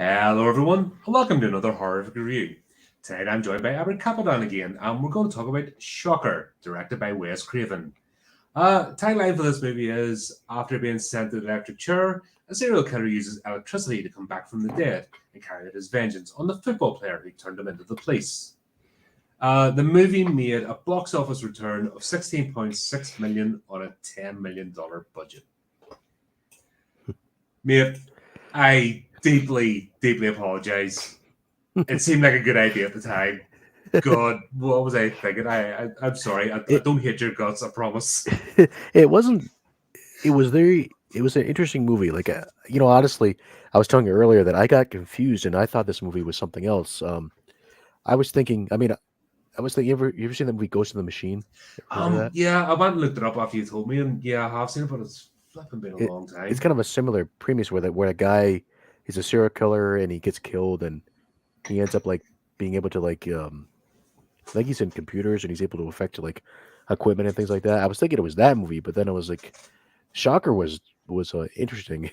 Hello, everyone, and welcome to another horrific review. Tonight, I'm joined by Albert Capadon again, and we're going to talk about Shocker, directed by Wes Craven. Tagline for this movie is: after being sent to the electric chair, a serial killer uses electricity to come back from the dead and carry out his vengeance on the football player who turned him into the police. The movie made a box office return of $16.6 million on a $10 million budget. Mate, I deeply apologize. It seemed like a good idea at the time. God, what was I thinking? I'm sorry. I don't hate your guts. I promise. It wasn't. It was very. It was an interesting movie. Honestly, I was telling you earlier that I got confused and I thought this movie was something else. I was thinking. I mean, I was thinking. You ever seen that movie Ghost in the Machine? Remember that? Yeah, I went and looked it up after you told me, and yeah, I have seen it, but it's flipping been a It, long it's time. kind of a similar premise where a guy he's a serial killer and he gets killed and he ends up like being able to like he's in computers and he's able to affect like equipment and things like that. I was thinking it was that movie, but then I was like, Shocker was interesting.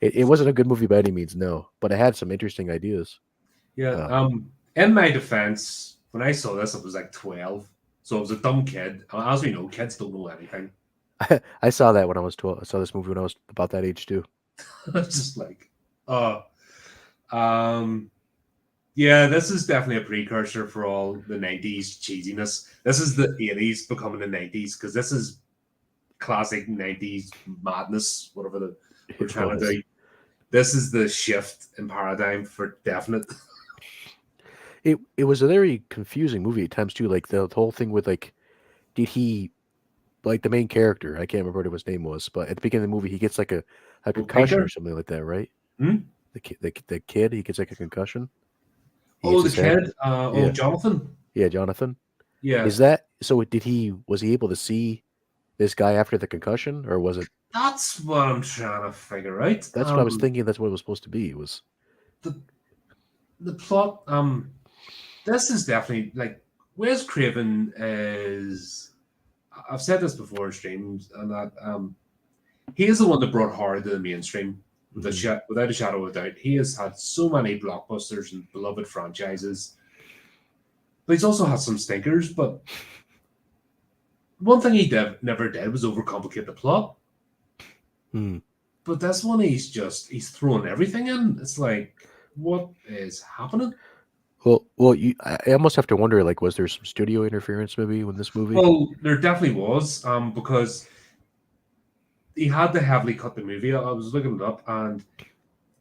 It wasn't a good movie by any means, no, but it had some interesting ideas. Yeah. Uh, In my defense, when I saw this, I was like 12, so I was a dumb kid. As we know, kids don't know anything. I saw that when I was 12. I saw this movie when I was about that age too. It's just like, uh, um, yeah, this is definitely a precursor for all the 90s cheesiness. This is the 80s becoming the 90s because this is classic 90s madness, whatever we're It trying to was. do. This is the shift in paradigm for definite. It was a very confusing movie at times too. Like the whole thing with like, did he like the main character? I can't remember what his name was, but at the beginning of the movie, he gets like a Oh, concussion or Pinker? something like that, right? Hmm? The kid he gets like a concussion. He Oh, hits the his head. kid? Oh, Yeah, Jonathan? yeah, Jonathan. Yeah. Is that so? Did he was he able to see this guy after the concussion, or was it? That's what I'm trying to figure out. That's what I was thinking. That's what it was supposed to be. It was. The the plot, this is definitely like Wes Craven is. I've said this before in streams, and that he is the one that brought horror to the mainstream. Mhm. Without a shadow of a doubt, he has had so many blockbusters and beloved franchises, but he's also had some stinkers. But one thing he never did was overcomplicate the plot. Hmm. But this one, he's throwing everything in. It's like, what is happening? I almost have to wonder. Like, was there some studio interference maybe in this movie? Well, there definitely was, because he had to heavily cut the movie. I was looking it up, and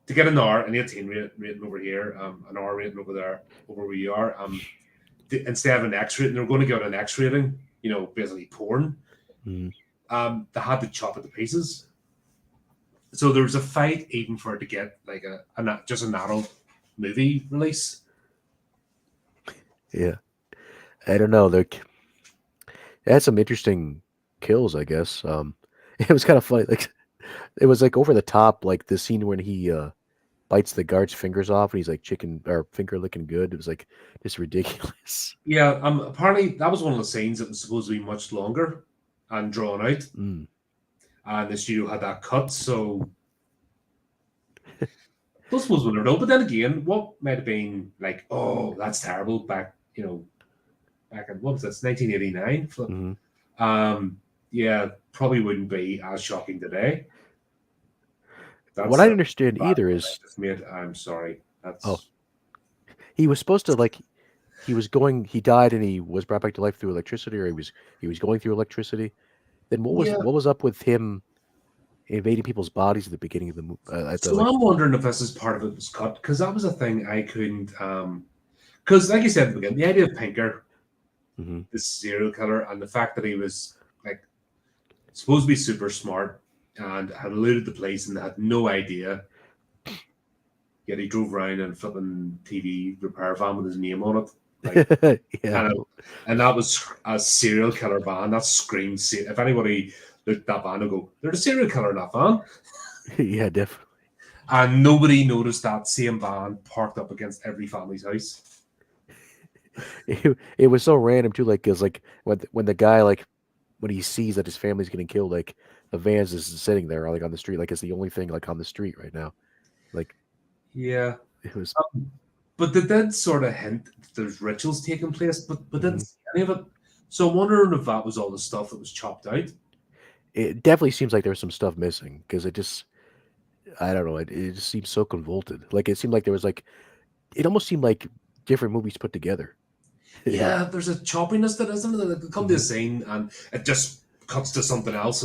to get an R, an 18 rating over here, an R rating over there, over where you are, instead of an X rating, they're going to get an X rating, basically porn. Hmm. They had to chop it to pieces. So there was a fight even for it to get like just an adult movie release. Yeah, I don't know. It had some interesting kills, I guess. It was kind of funny. Like, it was like over the top. Like the scene when he bites the guard's fingers off, and he's like chicken or finger licking good. It was like just ridiculous. Yeah, apparently that was one of the scenes that was supposed to be much longer and drawn out, Mm. and the studio had that cut. So those suppose we'll never know. But then again, what might have been like, oh, that's terrible back, back in what was this, 1989? Flip. Hmm. Yeah, probably wouldn't be as shocking today. What That's I a didn't understand bad either comment I is, just made. I'm sorry. oh, That's he was supposed to like he was going. He died and he was brought back to life through electricity, or he was going through electricity. Then yeah. what was up with him invading people's bodies at the beginning of the movie? At the So like, I'm wondering if this is part of it was cut because that was a thing I couldn't. Because like you said at the beginning, the idea of Pinker, hmm this serial killer, and the fact that he was like supposed to be super smart and had eluded the police and had no idea. Yet he drove around in a flipping TV repair van with his name on it. Like, yeah, and and that was a serial killer van. That screams. If anybody looked at that van, they'll go, "There's a serial killer in that van," yeah, definitely. and nobody noticed that same van parked up against every family's house. It was so random too. Like, cause like when the guy like when he sees that his family's getting killed, like the van's just sitting there like on the street, like it's the only thing like on the street right now. Like, Yeah. It was. But they did sort of hint that there's rituals taking place, but didn't Mhm. see any of it. So I'm wondering if that was all the stuff that was chopped out. It definitely seems like there was some stuff missing because it just. I don't know. It just seems so convoluted. Like it seemed like there was like. It almost seemed like different movies put together. Yeah, there's a choppiness that isn't it? Like, they come to a Mhm. scene and it just cuts to something else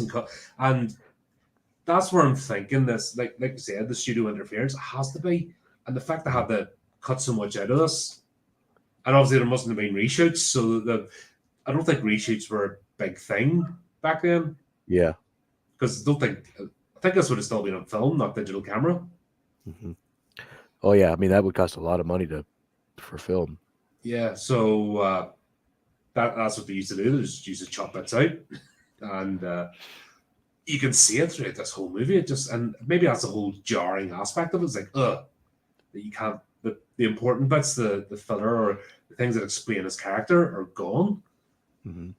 and that's where I'm thinking this. Like you said, the studio interference has to be, and the fact they Mhm. had to cut so much out of this, and obviously there mustn't have been reshoots, so I don't think reshoots were a big thing back then Yeah. because I think this would have still been on film, not digital camera. Mhm. Oh yeah. I mean, that would cost a lot of money to for film. Yeah, so that's what they used to do. They just used to chop bits out, and you can see it throughout this whole movie. It just and maybe that's the whole jarring aspect of it. It's like, that you can't the important bits, the filler or the things that explain his character are gone. Mhm.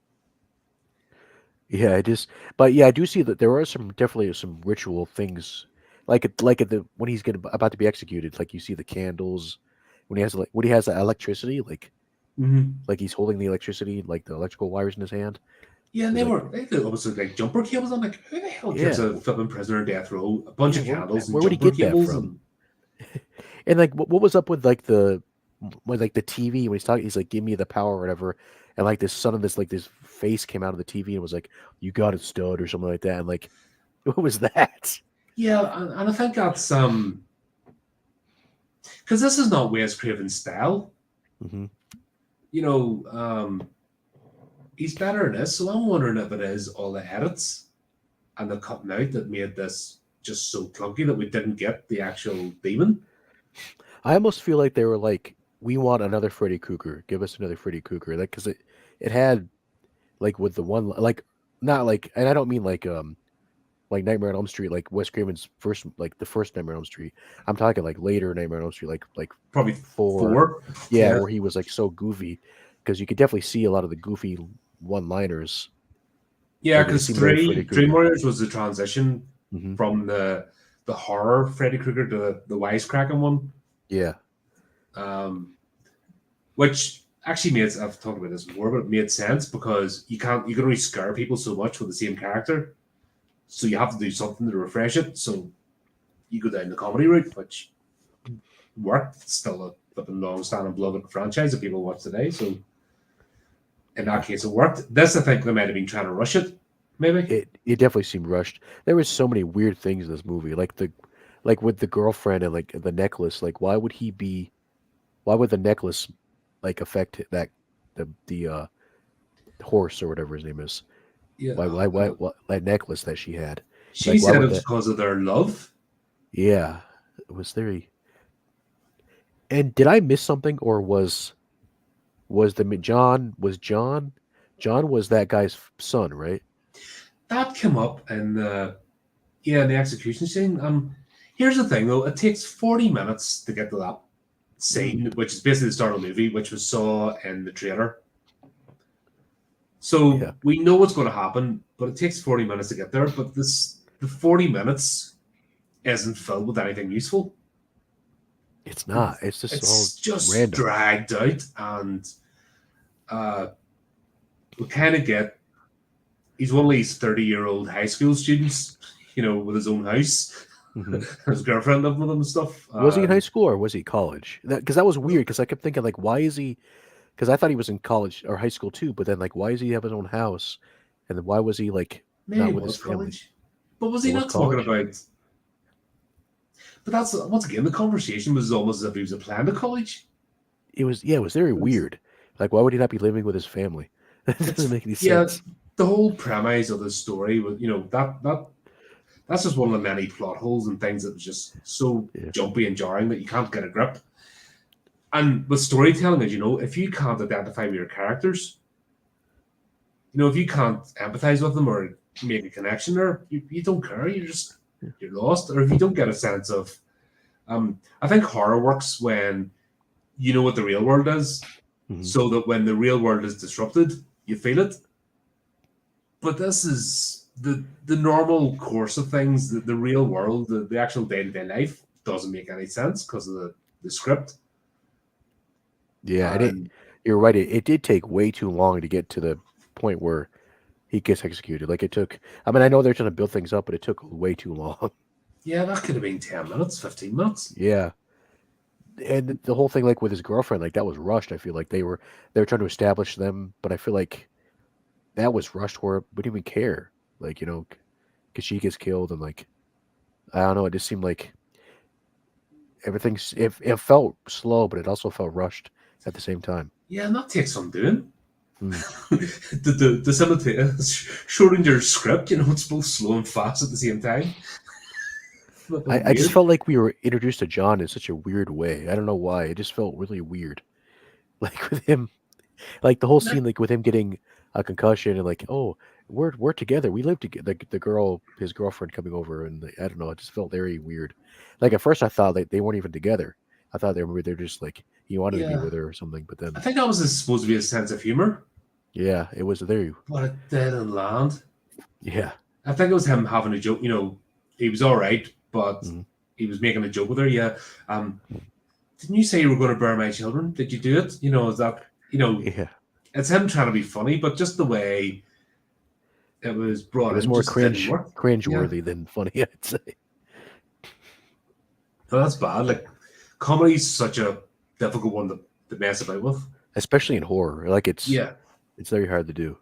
Yeah, I just, but yeah, I do see that there are some definitely some ritual things, like at the when he's getting about to be executed, like you see the candles when he has like when he has the electricity, Mm-hmm. like he's holding the electricity, like the electrical wires in his hand. Yeah, and There's like, they could obviously like jumper cables. I'm like, who the hell keeps yeah, a flipping prisoner in death row? A bunch yeah, of candles and where would he jumper get that cables from? and And like, what was up with like the with like the TV when he's talking? He's like, "Give me the power," or whatever. And like this son of this like this face came out of the TV and was like, "You got it, stud," or something like that. And like, what was that? yeah, and I think that's because this is not Wes Craven's style. Hmm. You know, he's better in this, so I'm wondering if it is all the edits and the cutting out that made this just so clunky that we didn't get the actual demon. I almost feel like they were like, "We want another Freddy Krueger. Give us another Freddy Krueger." Like, because it had like with the one like not like, and I don't mean like Nightmare on Elm Street, like Wes Craven's first, like the first Nightmare on Elm Street. I'm talking like later Nightmare on Elm Street, like Probably four, four. yeah, Yeah, where he was like so goofy, because you could definitely see a lot of the goofy one-liners. yeah, Like it because seemed very Freddy Dream Krueger. Warriors was the transition Hmm. from the horror Freddy Krueger to the wisecracking one, Yeah. um, which actually made I've talked about this before, but it made sense because you can only scare people so much with the same character, so you have to do something to refresh it. So you go down the comedy route, which worked. It's still a flipping long-standing beloved franchise that people watch today. So in that case, it worked. This I think they might have been trying to rush it, maybe. It definitely seemed rushed. There was so many weird things in this movie, like with the girlfriend and like the necklace. Like, why would the necklace like affect that the horse or whatever his name is? Yeah, Why that necklace that she had? she Like, why said it would was that? because of their love. Yeah, it was very. And did I miss something, or was the John was that guy's son, right? That came up in the execution scene. Here's the thing though, it takes 40 minutes to get to that Mm, scene, which is basically the start of the movie, which we saw in the trailer. So yeah, we know what's going to happen, but it takes 40 minutes to get there. But the 40 minutes isn't filled with anything useful. it's not. It's just all It's just random. dragged out, and uh, we kind of get he's one of these 30-year-old high school students, with his own house, Hmm. his girlfriend living with him and stuff. Was he in high school or was he college? Because that was weird. Because I kept thinking like, why is he? Because I thought he was in college or high school too. But then like, why does he have his own house? And then why was he like Maybe not it with his was family? college, but was It he was not talking college. about? But that's once again the conversation was almost as if he was applying to college. It was, yeah, it was very It's- weird. Like, why would he not be living with his family? That doesn't It's make any yeah, sense. the whole premise of the story was that's just one of the many plot holes and things that was just so Yeah. jumpy and jarring that you can't get a grip. And with storytelling, as if you can't identify with your characters, if you can't empathize with them or make a connection there, you don't care. You're lost. Or if you don't get a sense of, I think horror works when you know what the real world is, Hmm. so that when the real world is disrupted, you feel it. But this is the normal course of things. The real world, the actual day to day life doesn't make any sense because of the script. Yeah, and And you're right. It did take way too long to get to the point where he gets executed. Like it took. I mean, I know they're trying to build things up, but it took way too long. yeah, that could have been 10 minutes, 15 minutes. Yeah, and the whole thing, like with his girlfriend, like that was rushed. I feel like they were trying to establish them, but I feel like that was rushed where we didn't even care. Like because she gets killed and like I don't know. It just seemed like it felt slow, but it also felt rushed at the same time. Yeah, and that takes some doing. Hmm. The simultaneous shorten your script, it's both slow and fast at the same time. I just Weird. felt like we were introduced to John in such a weird way. I don't know why. It just felt really weird. Like with him, like the whole Not- scene, like with him getting a concussion and like, oh, we're together. We live together. The girl, his girlfriend, coming over, and I don't know. It just felt very weird. Like at first, I thought they weren't even together. I thought they're just like he wanted to be Yeah, with her or something. But I then, think that was supposed to be a sense of humor, yeah, it was there. but it didn't land. Yeah. I think it was him having a joke. He was all right, but Mhm. he was making a joke with her. Yeah. Didn't you say you were going to bury my children? Did you do it? Is that Yeah. it's him trying to be funny, but just the way it was It brought was in more just didn't work. Yeah, cringe-worthy than funny, I'd say. so that's bad. Like comedy's such a difficult one to mess about with. Especially in horror. Like Yeah, it's very hard to do.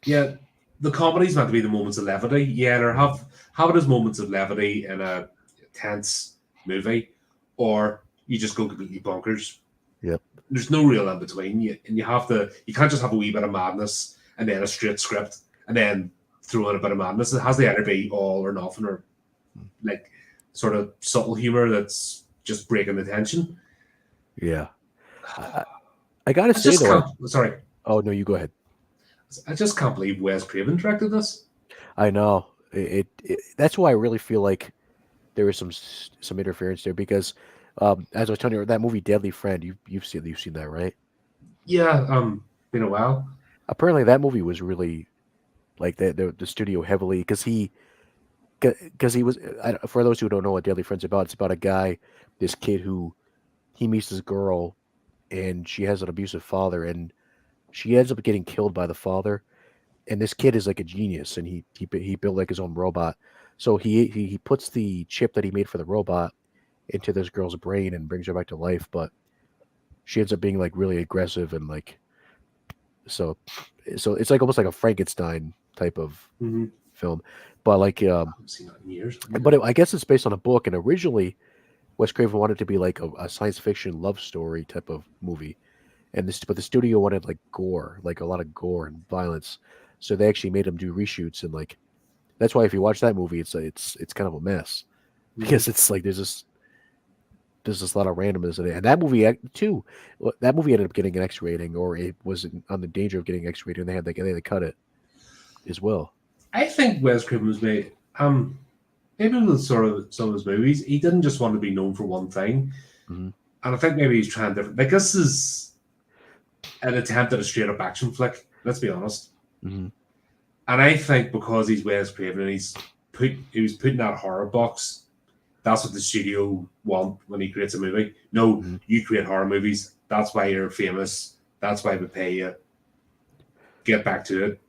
yeah. The comedy's meant to be the moments of levity. Yeah, there have it as moments of levity in a tense movie, or you just go completely bonkers. Yep. There's no real in between. You can't just have a wee bit of madness and then a straight script and then throw in a bit of madness. It has to either be all or nothing, or like sort of subtle humor that's just breaking the tension. Yeah. I, I gotta I say just though, can't. Sorry, oh no, you go ahead. I just can't believe Wes Craven directed this. I know that's why I really feel like there was some interference there because, as I was telling you, that movie Deadly Friend, you've seen that, right? Yeah, been a while. Apparently, that movie was really like the studio heavily because he was for those who don't know what Deadly Friend's about, it's about a guy, this kid who he meets this girl and she has an abusive father and she ends up getting killed by the father and this kid is like a genius and he built like his own robot so he puts the chip that he made for the robot into this girl's brain and brings her back to life but she ends up being like really aggressive and like so it's like almost like a Frankenstein type of Mm-hmm. film but like I haven't seen that in years. I guess it's based on a book and originally Wes Craven wanted to be like a science fiction love story type of movie but the studio wanted like gore, like a lot of gore and violence. So they actually made him do reshoots and like that's why if you watch that movie, it's kind of a mess Mm-hmm. because it's like there's this lot of randomness in it. And that movie too, that movie ended up getting an X rating, or it was on the danger of getting X rating, and they had to cut it as well. I think Wes Craven was made. Maybe with sort of some of his movies, he didn't just want to be known for one thing, Hmm. and I think maybe he's trying different. Like this is an attempt at a straight up action flick. Let's be honest. Hmm. And I think because he's Wes Craven and he was putting that horror box. That's what the studio want when he creates a movie. No, Hmm. you create horror movies. That's why you're famous. That's why we pay you. Get back to it.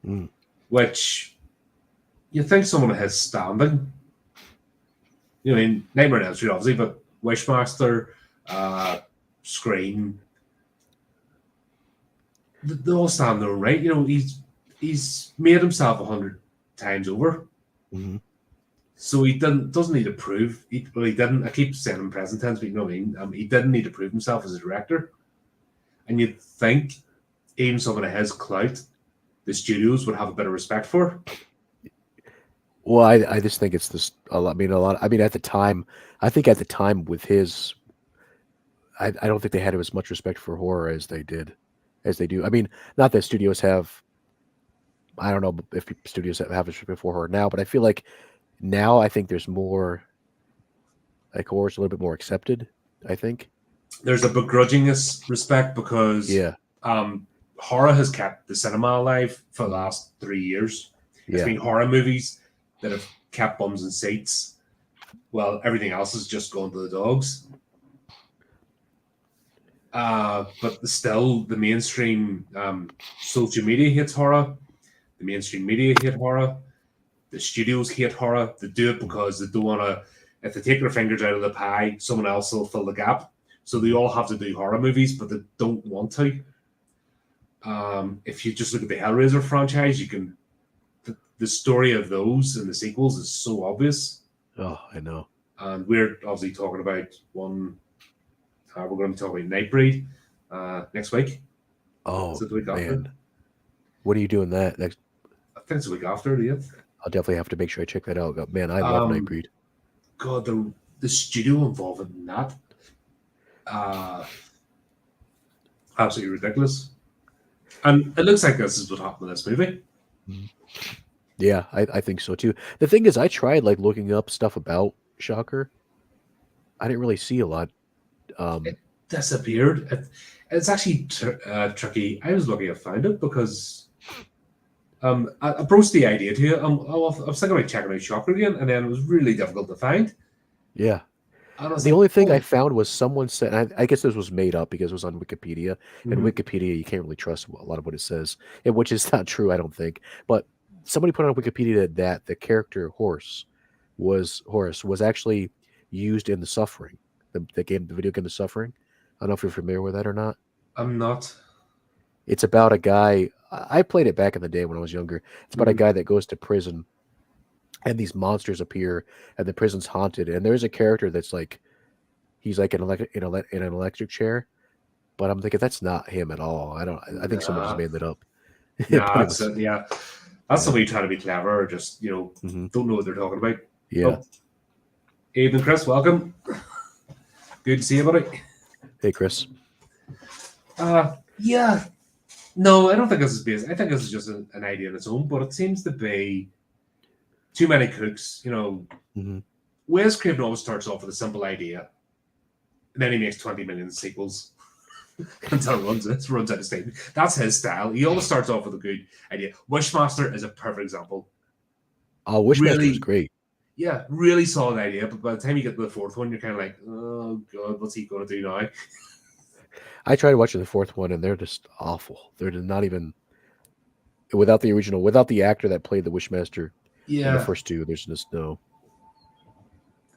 Mm. Which you think someone of his standing, in Nightmare on Elm Street, obviously, but Wishmaster, Scream, they all stand there, right? He's made himself 100 times over, Hmm. so he doesn't need to prove. He didn't. I keep saying in present tense, but you know what I mean. He didn't need to prove himself as a director, and you'd think even someone of his clout, the studios would have a bit of respect for. Well, I just think it's this a lot. I mean, a lot. I mean, at the time, I think at the time with his, I don't think they had as much respect for horror as they do. I mean, not that studios have. I don't know if studios have respect for horror now, but I feel like now I think there's more like horror's a little bit more accepted. I think. There's a begrudgingness respect because Yeah. horror has kept the cinema alive for the Mhm. last 3 years. It's Yeah. been horror movies that have kept bums and seats. Well, everything else is just going to the dogs. But still, the mainstream social media hates horror. The mainstream media hate horror. The studios hate horror. They do it because they don't want to. If they take their fingers out of the pie, someone else will fill the gap. So they all have to do horror movies, but they don't want to. If you just look at the Hellraiser franchise, you can. The story of those and the sequels is so obvious. Oh, I know. And we're obviously talking about one. We're going to be talking about Nightbreed next week. Oh, Is it the week man. after? What are you doing that next? I think it's the week after, the 8th. I'll definitely have to make sure I check that out. Man, I love Nightbreed. God, the studio involvement in that, absolutely ridiculous. And it looks like this is what happened in this movie. Yeah, I think so too. The thing is, I tried like looking up stuff about Shocker. I didn't really see a lot. It disappeared. It's actually tricky. I was lucky I found it because I broached the idea to you. I was thinking about checking out Shocker again, and then it was really difficult to find. Yeah. And I was The like, only thing oh. I found was someone said, and I guess this was made up because it was on Wikipedia. And Wikipedia, you can't really trust a lot of what it says, which is not true, I don't think. But somebody put on Wikipedia that the character Horace was actually used in The Suffering, the video game The Suffering. I don't know if you're familiar with that or not. I'm not. It's about a guy. I played it back in the day when I was younger. It's about a guy that goes to prison, and these monsters appear, and the prison's haunted. And there's a character that's like, he's like in an electric chair, but I'm thinking that's not him at all. I think someone just made that up. Nah, that's it. Yeah, that's somebody trying to be clever, or just don't know what they're talking about. Yeah. Oh. Abe and Chris, welcome. Good to see you, buddy. Hey, Chris. Yeah. No, I don't think this is based. I think this is just an idea on its own, but it seems to be too many cooks. Wes Craven always starts off with a simple idea, and then he makes 20 million sequels until it runs out of steam. That's his style. He always starts off with a good idea. Wishmaster is a perfect example. Oh, Wishmaster is great. Yeah, really solid idea, but by the time you get to the fourth one, you're kind of like, oh god, what's he going to do now? I tried watching the fourth one, and they're just awful. They're not even without the actor that played the Wishmaster. Yeah, in the first two, there's just no.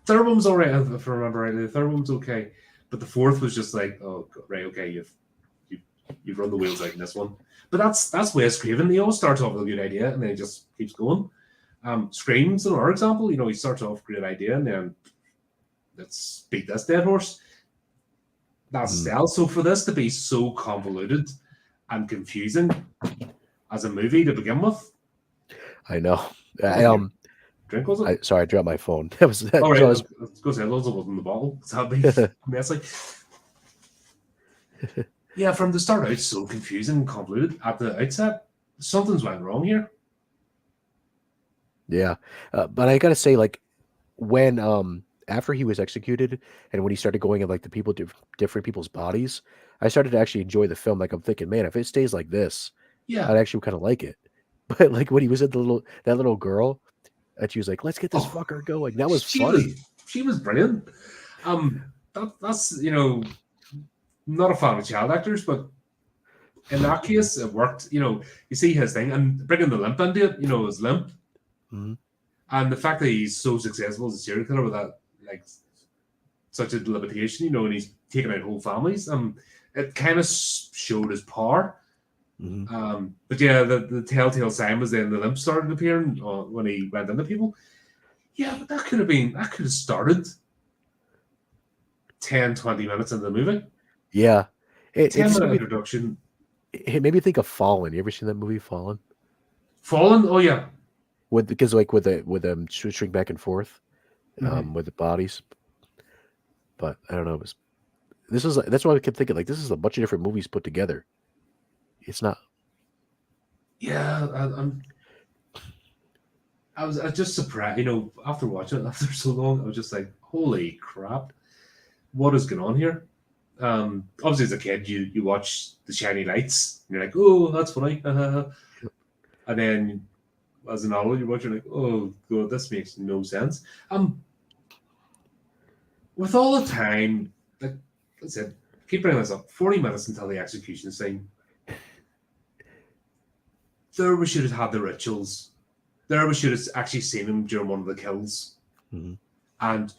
Third one was alright, if I remember rightly. The third one was okay, but the fourth was just like, oh god, right, okay, you've run the wheels out in this one. But that's Wes Craven. He always starts off with a good idea, and then he just keeps going. Scream's another example. He starts off with a great idea, and then let's beat this dead horse. That's style. So for this to be so convoluted and confusing as a movie to begin with, I know. Drink was it? Sorry, I dropped my phone. That was that. All right, let's go say those wasn't the bottle. That'd be messy. Yeah, from the start out, so confusing and convoluted at the outset. Something's went wrong here. Yeah, but I gotta say, like, when after he was executed and when he started going in like the different people's bodies, I started to actually enjoy the film. Like, I'm thinking, man, if it stays like this, I'd actually kind of like it. But like when he was at that little girl, and she was like, "Let's get this fucker going." That was funny. She was brilliant. That's not a fan of child actors, but in that case, it worked. You see his thing and bringing the limp into it. His limp. And the fact that he's so successful as a serial killer with that, like, such a limitation, and he's taken out whole families, it kind of showed his power. But yeah, the telltale sign was then the limp started appearing when he went into people. Yeah, but that could have started 10, 20 minutes into the movie. Yeah. 10-minute introduction. It made me think of Fallen. You ever seen that movie, Fallen? Fallen? Oh, yeah. Because like with them switching back and forth with the bodies. But I don't know. That's what I kept thinking. Like, this is a bunch of different movies put together. It's not. Yeah, I was just surprised. After watching it after so long, I was just like, "Holy crap, what is going on here?" Obviously, as a kid, you watch the shiny lights, and you're like, "Oh, that's funny," and then as an adult, you're watching like, "Oh god, this makes no sense." with all the time, like I said, keep bringing this up. 40 minutes until the execution scene. There we should have had the rituals. There we should have actually seen him during one of the kills. Mm-hmm. And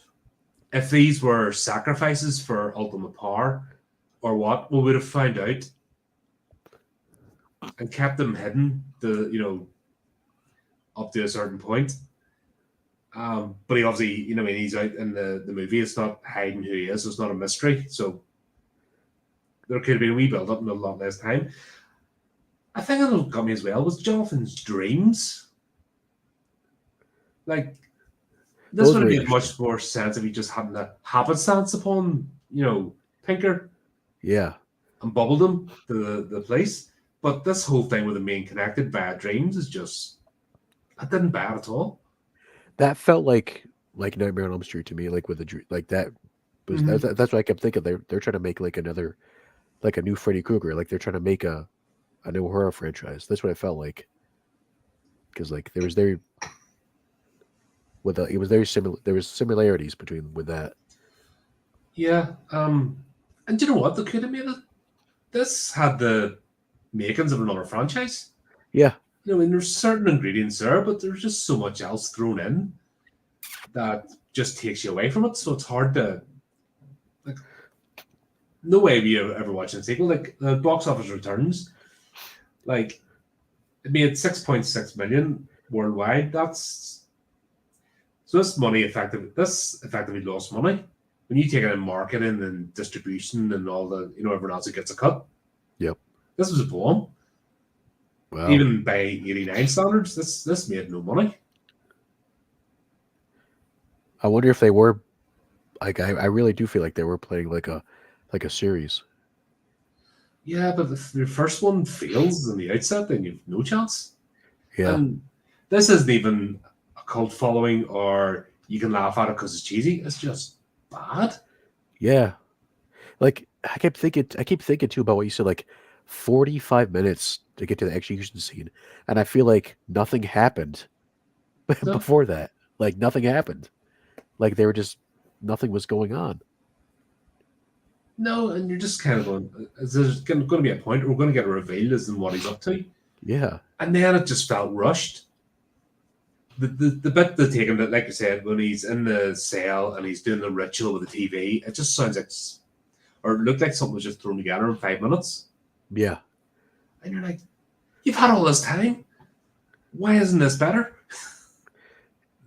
if these were sacrifices for ultimate power or what, we would have found out and kept them hidden. Up to a certain point. But he obviously, when he's out in the movie, it's not hiding who he is. So it's not a mystery. So there could have been a wee build up in a lot less time. I think that got me as well was Jonathan's dreams. Like, this Those would have were made interesting. much more sense if he just hadn't a happenstance upon, Pinker Yeah, and bubbled him to the place. But this whole thing with him being connected via dreams is just, I didn't buy it at all. that felt like Nightmare on Elm Street to me. Like with like that was that's what I kept thinking. They're trying to make like another like a new Freddy Krueger. Like they're trying to make a new horror franchise. That's what it felt like. Because like there was very it was very similar. There was similarities between with that. Yeah. And do you know what? They could have made it. This had the makings of another franchise. Yeah, There's certain ingredients there, but there's just so much else thrown in that just takes you away from it. So it's hard to like. No way we ever watching a sequel. Like the box office returns, like it made 6.6 million worldwide. That's so this effectively lost money. When you take it in marketing and distribution and all the everyone else that gets a cut. yep. This was a bomb. Wow. Even by 89 standards, this made no money. I wonder if they were like I really do feel like they were playing like a series. Yeah, but if the first one fails in the outset, then you've no chance. Yeah. And this isn't even a cult following or you can laugh at it because it's cheesy. It's just bad. Yeah. Like I keep thinking too about what you said, like 45 minutes to get to the execution scene. And I feel like nothing happened No, before that. Like nothing happened. Like they were just nothing was going on. no, and you're just kind of going, there's going to be a point where we're going to get a reveal as in what he's up to. Yeah. And then it just felt rushed. The bit they're taking that, like I said, when he's in the cell and he's doing the ritual with the TV, it just sounds like, or it looked like something was just thrown together in 5 minutes. Yeah. And you're like, you've had all this time. Why isn't this better?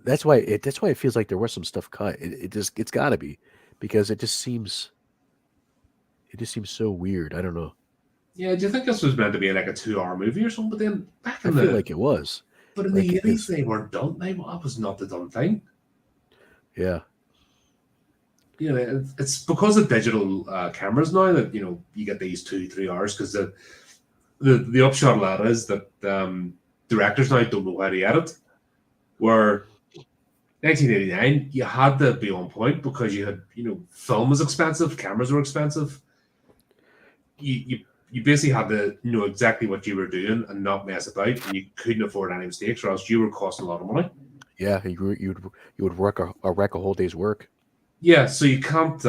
That's why it feels like there was some stuff cut. It's got to be because it just seems so weird. I don't know. Yeah, do you think this was meant to be like a 2 hour movie or something? But then back I in feel the like it was. but in Like the 80s because they weren't done. That was not the done thing. yeah. It's because of digital cameras now that you get these 2-3 hours because the upshot of that is that directors now don't know how to edit. Where 1989 you had to be on point because you had film was expensive, cameras were expensive. You basically had to know exactly what you were doing and not mess about, and you couldn't afford any mistakes, or else you were costing a lot of money. Yeah, you would wreck a whole day's work. Yeah, so you can't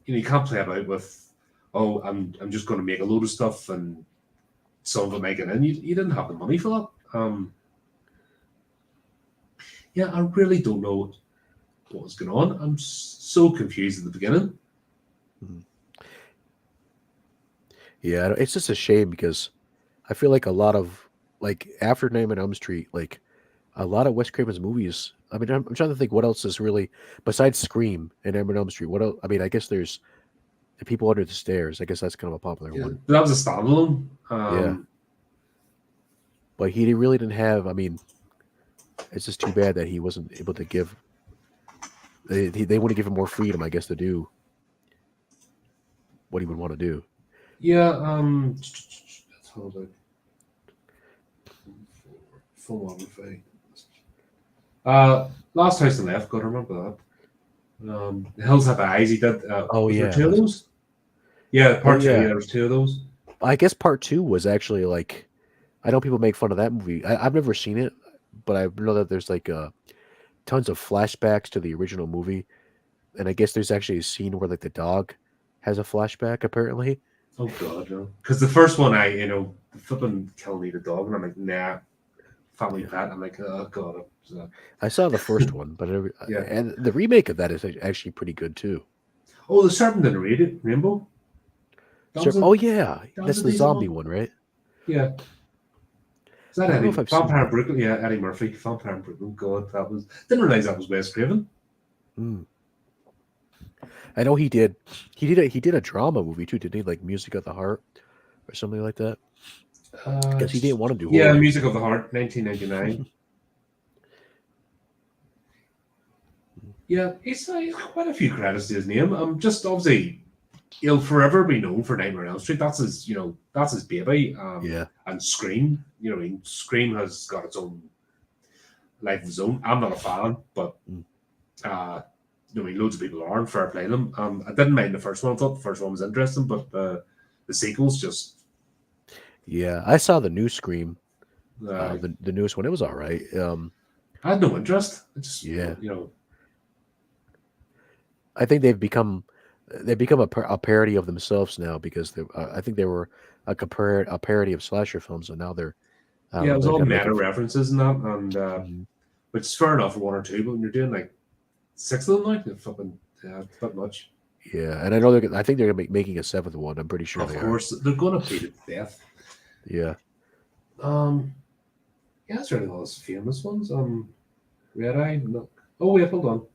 you can't play about with I'm just going to make a load of stuff and some of it make it in. You didn't have the money for that. Yeah, I really don't know what was going on. I'm so confused at the beginning. Mhm. Yeah, it's just a shame because I feel like a lot of like after Nightmare on Elm Street, like a lot of Wes Craven's movies. I mean, I'm trying to think what else is really besides Scream and Nightmare on Elm Street. What else? I mean, I guess there's The People Under the Stairs. I guess that's kind of a popular Yeah, one. that was a standalone. Yeah, but really didn't have. I mean, it's just too bad that he wasn't able to give. They want to give him more freedom, I guess, to do what he would want to do. Yeah, let's hold it. Filmography. Last House on the Left. Got to remember that. The Hills Have Eyes. He did. Oh Was there yeah, two of those? Yeah, oh part two. Yeah, yeah. there was two of those. I guess part two was actually like I know people make fun of that movie. I've never seen it, but I know that there's like tons of flashbacks to the original movie. and I guess there's actually a scene where like the dog has a flashback apparently. Oh god, no. Because the first one, the flipping kill me the dog, and I'm like, nah, family Yeah, pet. I'm like, oh god. So, I saw the first one, but yeah. and the remake of that is actually pretty good too. Oh, the Serpent and the Rainbow. That So, was a oh yeah, that was that's a the decent zombie one. one, right? Yeah. Is that I don't know Eddie if I've seen Vampire in that. Brooklyn? Yeah, Eddie Murphy, Vampire in Brooklyn. God, that was didn't realize that was Wes Craven. Mm. I know he did a drama movie too, didn't he? Like Music of the Heart or something like that. Because he didn't want to do Yeah, horror. Music of the Heart, 1999. Yeah, he's quite a few credits to his name. Just obviously he'll forever be known for Nightmare on Elm Street. That's his baby. Yeah. And Scream, Scream has got its own life of its own. I'm not a fan, but Mm. loads of people are, and fair play them. I didn't mind the first one. I thought the first one was interesting, but the sequels just Yeah, I saw the new Scream, uh, the newest one. It was all right. I had no interest. I just Yeah, you I think they've become a parody of themselves now because I think they were a parody of slasher films, and now they're I don't yeah, it know, was they're all kind of meta making. references and that, and Mhm. which is fair enough for one or two, but when you're doing like six of them, like it's fucking it's a bit much. Yeah, and I think they're making a seventh one. I'm pretty sure Of they are. course, they're gonna beat it to death. Yeah. Um, yeah, that's really all those famous ones. Red Eye. No. Oh wait, hold on.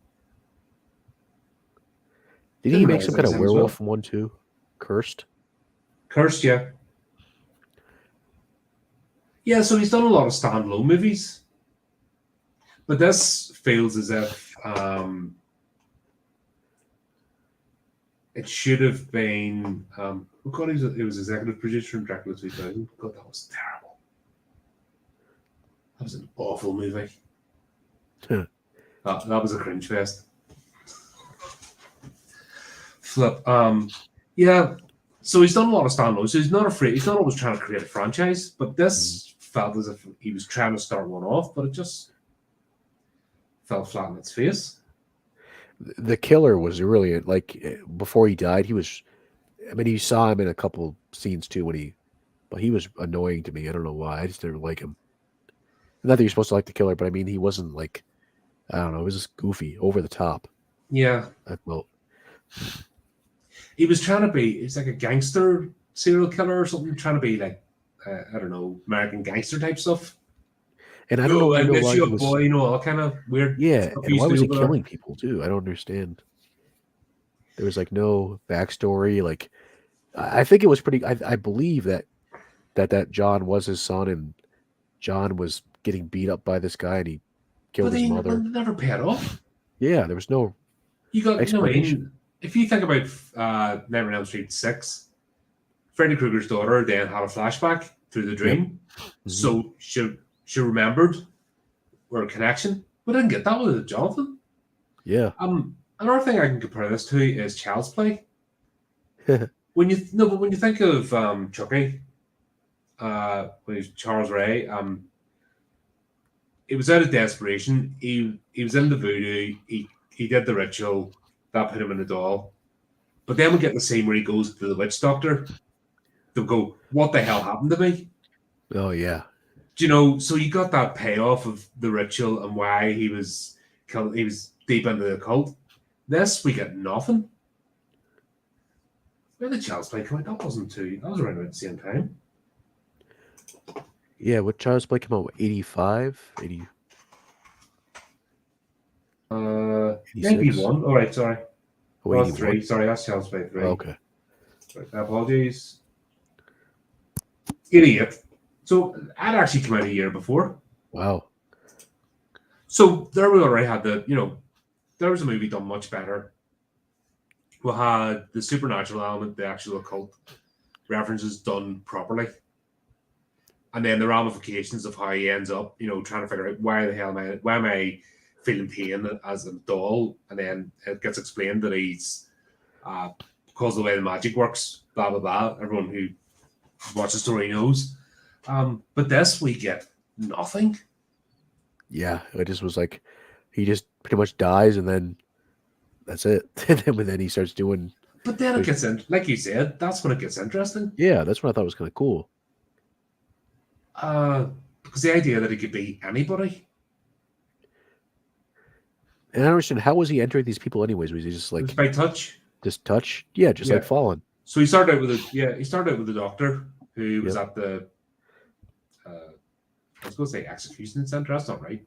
Did he Didn't make realize some that kind was of him as well. werewolf one too? Cursed. Cursed, yeah. Yeah, so he's done a lot of standalone movies, but this feels as if it should have been. Oh God, he was executive producer in Dracula 2000. God, that was terrible. That was an awful movie. That was a cringe fest. Flip. Yeah. So he's done a lot of standalone. So he's not afraid. He's not always trying to create a franchise, but Mhm. this felt as if he was trying to start one off, but it just fell flat on its face. The killer was really like before he died. He was. I mean, you saw him in a couple scenes too but he was annoying to me. I don't know why. I just didn't like him. Not that you're supposed to like the killer, but I mean, he wasn't like I don't know. It was just goofy, over the top. Yeah. I felt. He was trying to be, he's like a gangster serial killer or something, trying to be like, I don't know, American gangster type stuff. And I don't Oh, even I know miss why you, he was. boy. All kind of weird Yeah, stuff he and why used to was do he over there. killing people too? I don't understand. There was like no backstory. Like I think it was pretty. I believe that John was his son, and John was getting beat up by this guy, and he But killed his they mother. never paid off. Yeah, there was no You got, I explanation. mean, if you think about Nightmare on Elm Street 6, Freddy Krueger's daughter then had a flashback through the Yep. dream. Hmm. So she remembered her connection. We didn't get that with Jonathan. Yeah. Another thing I can compare this to is Child's Play. But when you think of Chucky, when he's Charles Ray, it was out of desperation. He was in the voodoo. He did the ritual that put him in the doll. But then we get the scene where he goes to the witch doctor. They'll go, "What the hell happened to me?" Oh yeah. Do you know? So you got that payoff of the ritual and why he was killed. He was deep into the cult. This we get nothing. Where did Child's Play come out? That wasn't too. That was around about the same time. Yeah. What Child's Play came out? 85, 80, Ninety 86, one. All right, sorry. oh, Oh, 81. three. Sorry, that's Child's Play 3. Okay. Right, apologies. 88. So that actually came out a year before. Wow. So there we already had there was a movie done much better. We had the supernatural element, the actual occult references done properly. And then the ramifications of how he ends up, trying to figure out why am I feeling pain as a doll? And then it gets explained that he's because of the way the magic works, blah blah blah. Everyone who watches the story knows. But this we get nothing. Yeah. It just was like he just pretty much dies, and then that's it. And then he starts doing. But then it There's, gets in, like you said, that's when it gets interesting. yeah, that's what I thought was kind of cool. Because the idea that he could be anybody, And I don't understand, how was he entering these people anyways? Was he just it was like by touch. just touch? Yeah, just like Yeah. falling. So he started out with he started out with the doctor who was Yep. at the I was going to say execution center. That's not right.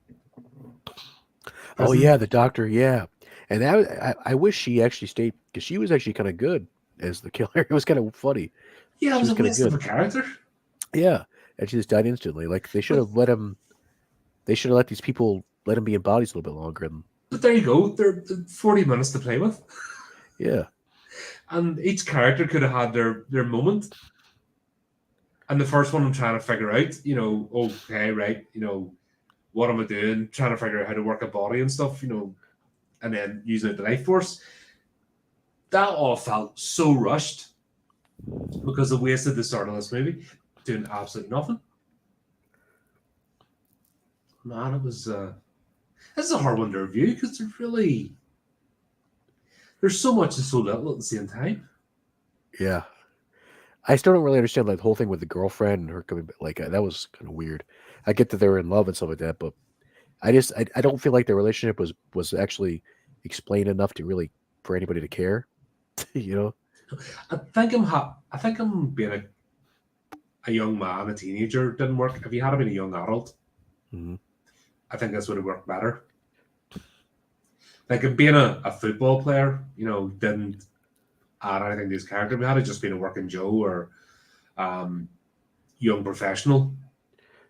Oh Prison. yeah, the doctor. Yeah, and I wish she actually stayed because she was actually kind of good as the killer. It was kind of funny. Yeah, it She was was a kind of waste of good. a character. Yeah, and she just died instantly. Like they should But have let him. They should have let these people let him be in bodies a little bit longer. And but there you go. They're 40 minutes to play with, yeah, and each character could have had their moment. And the first one, I'm trying to figure out, okay, right, what am I doing? Trying to figure out how to work a body and stuff, and then using it the life force. That all felt so rushed because they wasted the start of this movie doing absolutely nothing. Man, it was this is a hard one to review because there's so much and so little at the same time. yeah. I still don't really understand like the whole thing with the girlfriend and her coming back. Like that was kind of weird. I get that they were in love and stuff like that, but I don't feel like their relationship was actually explained enough to really for anybody to care. You know? I think I'm being a young man, a teenager didn't work. If you had been a young adult, Hmm. I think this would have worked better. Like being a football player, didn't add anything to his character. If he had just been a working Joe or um, young professional,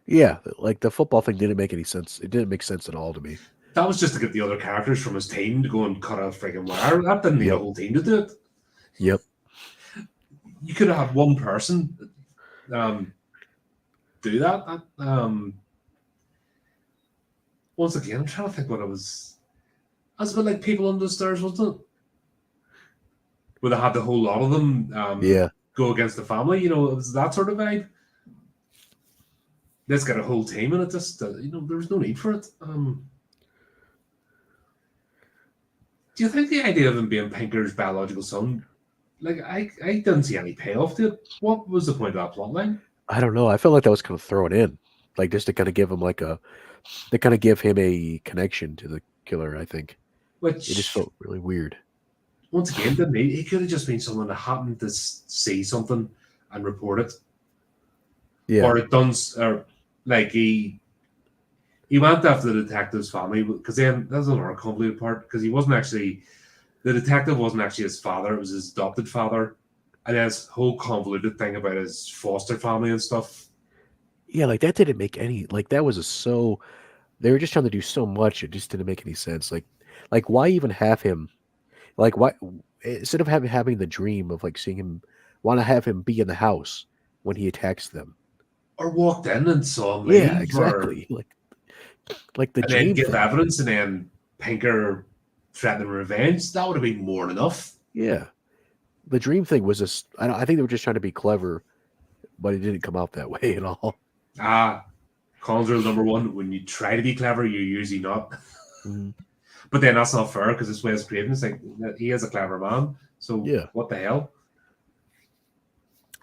Yeah, like the football thing didn't make any sense. It didn't make sense at all to me. that was just to get the other characters from his team to go and cut a freaking wire. That didn't need a Yep. whole team to do it. Yep. You could have had one person um, do that. Once again, I'm trying to think what it was. That's a bit like People Under the Stairs, wasn't it? Where they had the whole lot of them Yeah. go against the family. It was that sort of vibe. Let's get a whole team and it just, there was no need for it. Do you think the idea of him being Pinker's biological son, like, I didn't see any payoff to it. What was the point of that plot line? I don't know. I felt like that was kind of thrown in, like just to kind of give him to kind of give him a connection to the killer. I think it just Which, felt really weird. once again, didn't he could have just been someone that happened to see something and report it. Yeah. Or it done, or like he went after the detective's family because then that's another complicated part because the detective wasn't actually his father, it was his adopted father. And then this whole convoluted thing about his foster family and stuff. Yeah, like that didn't make any like that was a so they were just trying to do so much. It just didn't make any sense. Like why even have him? Like why instead of having the dream of like seeing him, want to have him be in the house when he attacks them? Or walked in and saw him Yeah, leave, or exactly. Like the and then dream give thing. evidence and then Pinker threatening revenge. That would have been more than enough. Yeah, the dream thing was just. I think they were just trying to be clever, but it didn't come out that way at all. Colin's rule number one: when you try to be clever, you're usually not. Mhm. But then that's not fair because it's Wes Craven. It's like he is a clever man. So Yeah, what the hell?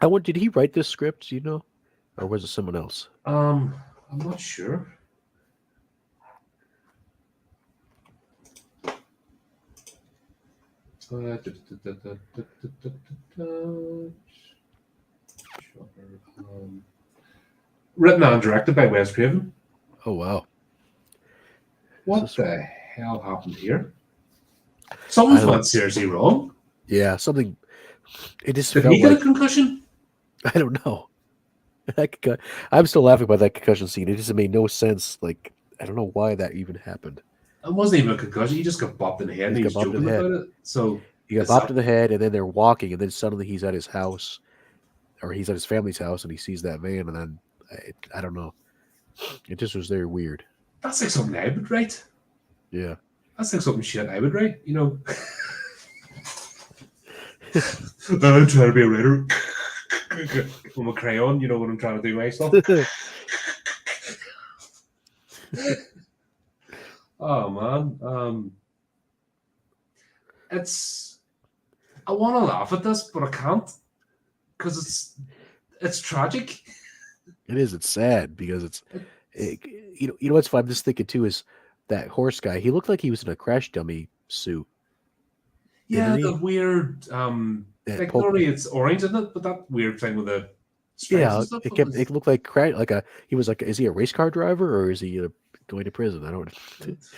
I want. Did he write this script? Do you know, or was it someone else? I'm not sure. Written and directed by Wes Craven. Oh wow, this What is. the hell happened here? I Something's don't. went seriously wrong. Yeah, something. It just Did felt he get a like concussion? I don't know. I'm still laughing about that concussion scene. It just made no sense. Like I don't know why that even happened. It wasn't even a concussion. He just got bopped in the head He and just he got was bopped in joking the head. about it. So He got is bopped that in the head, and then they're walking, and then suddenly he's at his house, or he's at his family's house, and he sees that van, and then I don't know. It just was very weird. that's like something I would write. Yeah. That's like something shit I would write. I'm trying to be a writer. With my crayon, when I'm trying to do my stuff. Oh man. it's I want to laugh at this, but I can't because it's tragic. It is. It's sad because It- you know what's fun. I'm just thinking too is that horse guy. He looked like he was in a crash dummy suit, didn't yeah, the he? weird That like poke. normally it's orange, isn't it? But that weird thing with the stripes and Yeah, stuff. it It kept. It was looked like crash. Like a. He was like. Is he a race car driver or is he going to prison? I don't. it's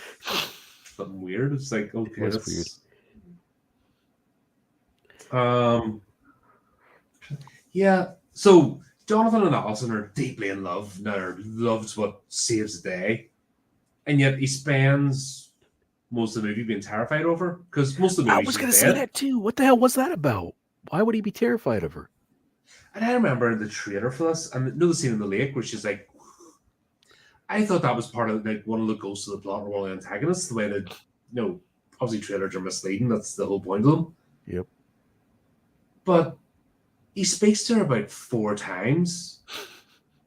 something weird. It's like It okay, was weird. that's um yeah. So Jonathan and Alison are deeply in love. Now loves what saves the day, and yet he spends most of the movie being terrified over because most of the I movie was she's gonna say dead. that too. What the hell was that about? Why would he be terrified of her? And I remember the trailer for this, and another scene in the lake where she's like, I thought that was part of like one of the ghosts of the plot or one of the antagonists. The way that obviously trailers are misleading. That's the whole point of them. Yep. But he speaks to her about 4 times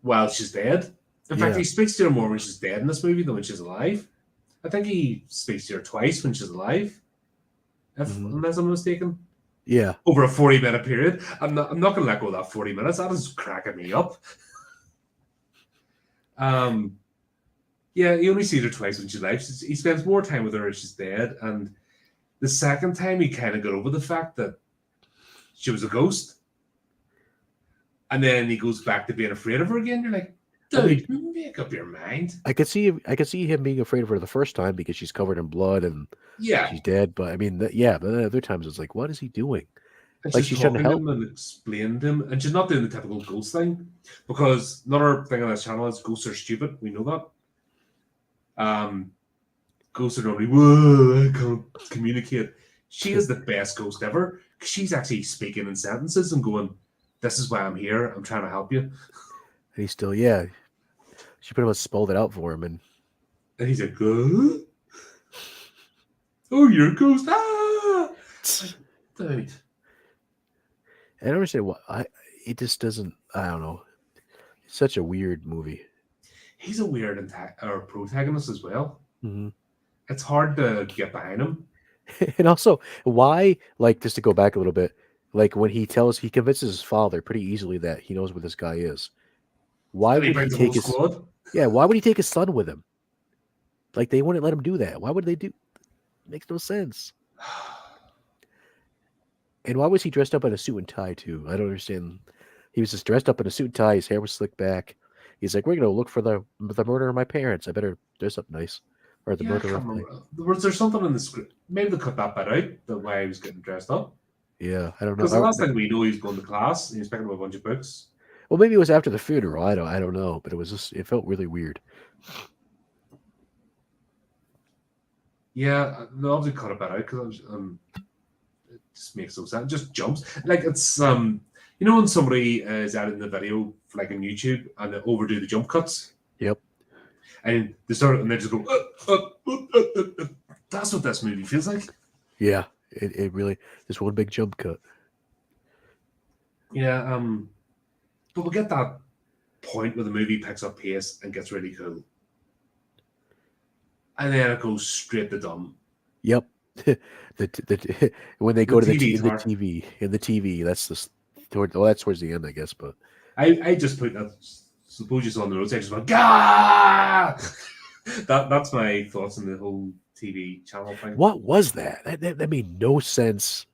while she's dead. In fact, Yeah. he speaks to her more when she's dead in this movie than when she's alive. I think he speaks to her twice when she's alive, if Mhm. unless I'm mistaken. Yeah. Over a 40-minute period. I'm not gonna let go of that 40 minutes. That is cracking me up. Yeah, he only sees her twice when she's alive. He spends more time with her as she's dead, and the second time he kind of got over the fact that she was a ghost, and then he goes back to being afraid of her again. You're like, I mean, dude, make up your mind. I could see. I could see him being afraid of her the first time because she's covered in blood and Yeah, she's dead. But I mean, yeah. But then other times it's like, what is he doing? and Like she's she's trying to talking to help. him and explaining to him, and she's not doing the typical ghost thing because another thing on this channel is ghosts are stupid. We know that. Ghosts are normally, whoa, I can't communicate. She is the best ghost ever because she's actually speaking in sentences and going, "This is why I'm here. I'm trying to help you." And he's still, yeah. She pretty much spelled it out for him, and And he's like, "Oh, you're a ghost!" Ah, dude. I don't understand why. It just doesn't. I don't know. It's such a weird movie. He's a weird or protagonist as well. Hmm. It's hard to get behind him. And also, why? Like, just to go back a little bit, like when he convinces his father pretty easily that he knows where this guy is. Why And he would he brings the whole take his? squad. Yeah, why would he take his son with him? Like they wouldn't let him do that. Why would they do? Makes no sense. And why was he dressed up in a suit and tie too? I don't understand. He was just dressed up in a suit and tie. His hair was slicked back. He's like, "We're gonna look for the murder of my parents. I better dress up nice." Or the Yeah, I murder can't of my. remember. Was there something in the script? Maybe they cut that bit out, the way he was getting dressed up. Yeah, I don't know. Because the last thing we know, he's going to class and he's picking up a bunch of books. Well, maybe it was after the funeral. I don't know. But it was just. It felt really weird. Yeah, they obviously cut a bit out because it just makes no sense. It just jumps like it's when somebody is editing the video for like on YouTube and they overdo the jump cuts. Yep. And they start and they just go. That's what this movie feels like. Yeah. It really just one big jump cut. Yeah. But we'll get that point where the movie picks up pace and gets really cool. And then it goes straight to dumb. Yep. When they go to the TV's in the TV, that's that's towards the end, I guess. But I just put that. Suppose you saw on the road section, Gah! That's my thoughts on the whole TV channel thing. what was that? That made no sense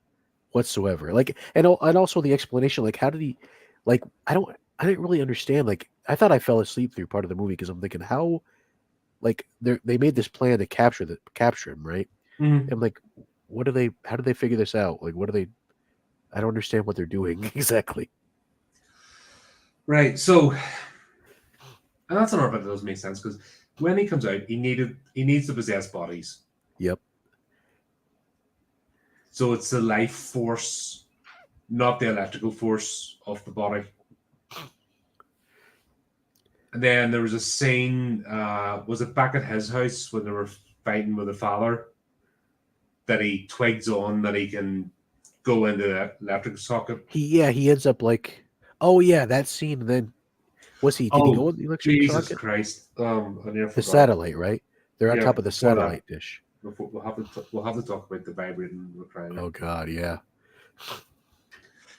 whatsoever. Like, and also the explanation. Like, how did he? Like, I didn't really understand. Like, I thought I fell asleep through part of the movie because I'm thinking how, like, they made this plan to capture him, right? Mm-hmm. I'm like, how do they figure this out? Like, what do they? I don't understand what they're doing exactly. Right. So, and that's another bit that doesn't make sense because when he comes out, he needs to possess bodies. Yep. So it's the life force, not the electrical force of the body. And then there was a scene, was it back at his house when they were fighting with the father, that he twigs on that he can go into the electric socket. He ends up like, oh yeah, that scene. And then did he go in the electric Jesus socket? Christ! I never The forgot. satellite, right? They're on Yeah, top of the before that. satellite dish. before we'll have to talk about the vibrating recliner. Oh God, yeah.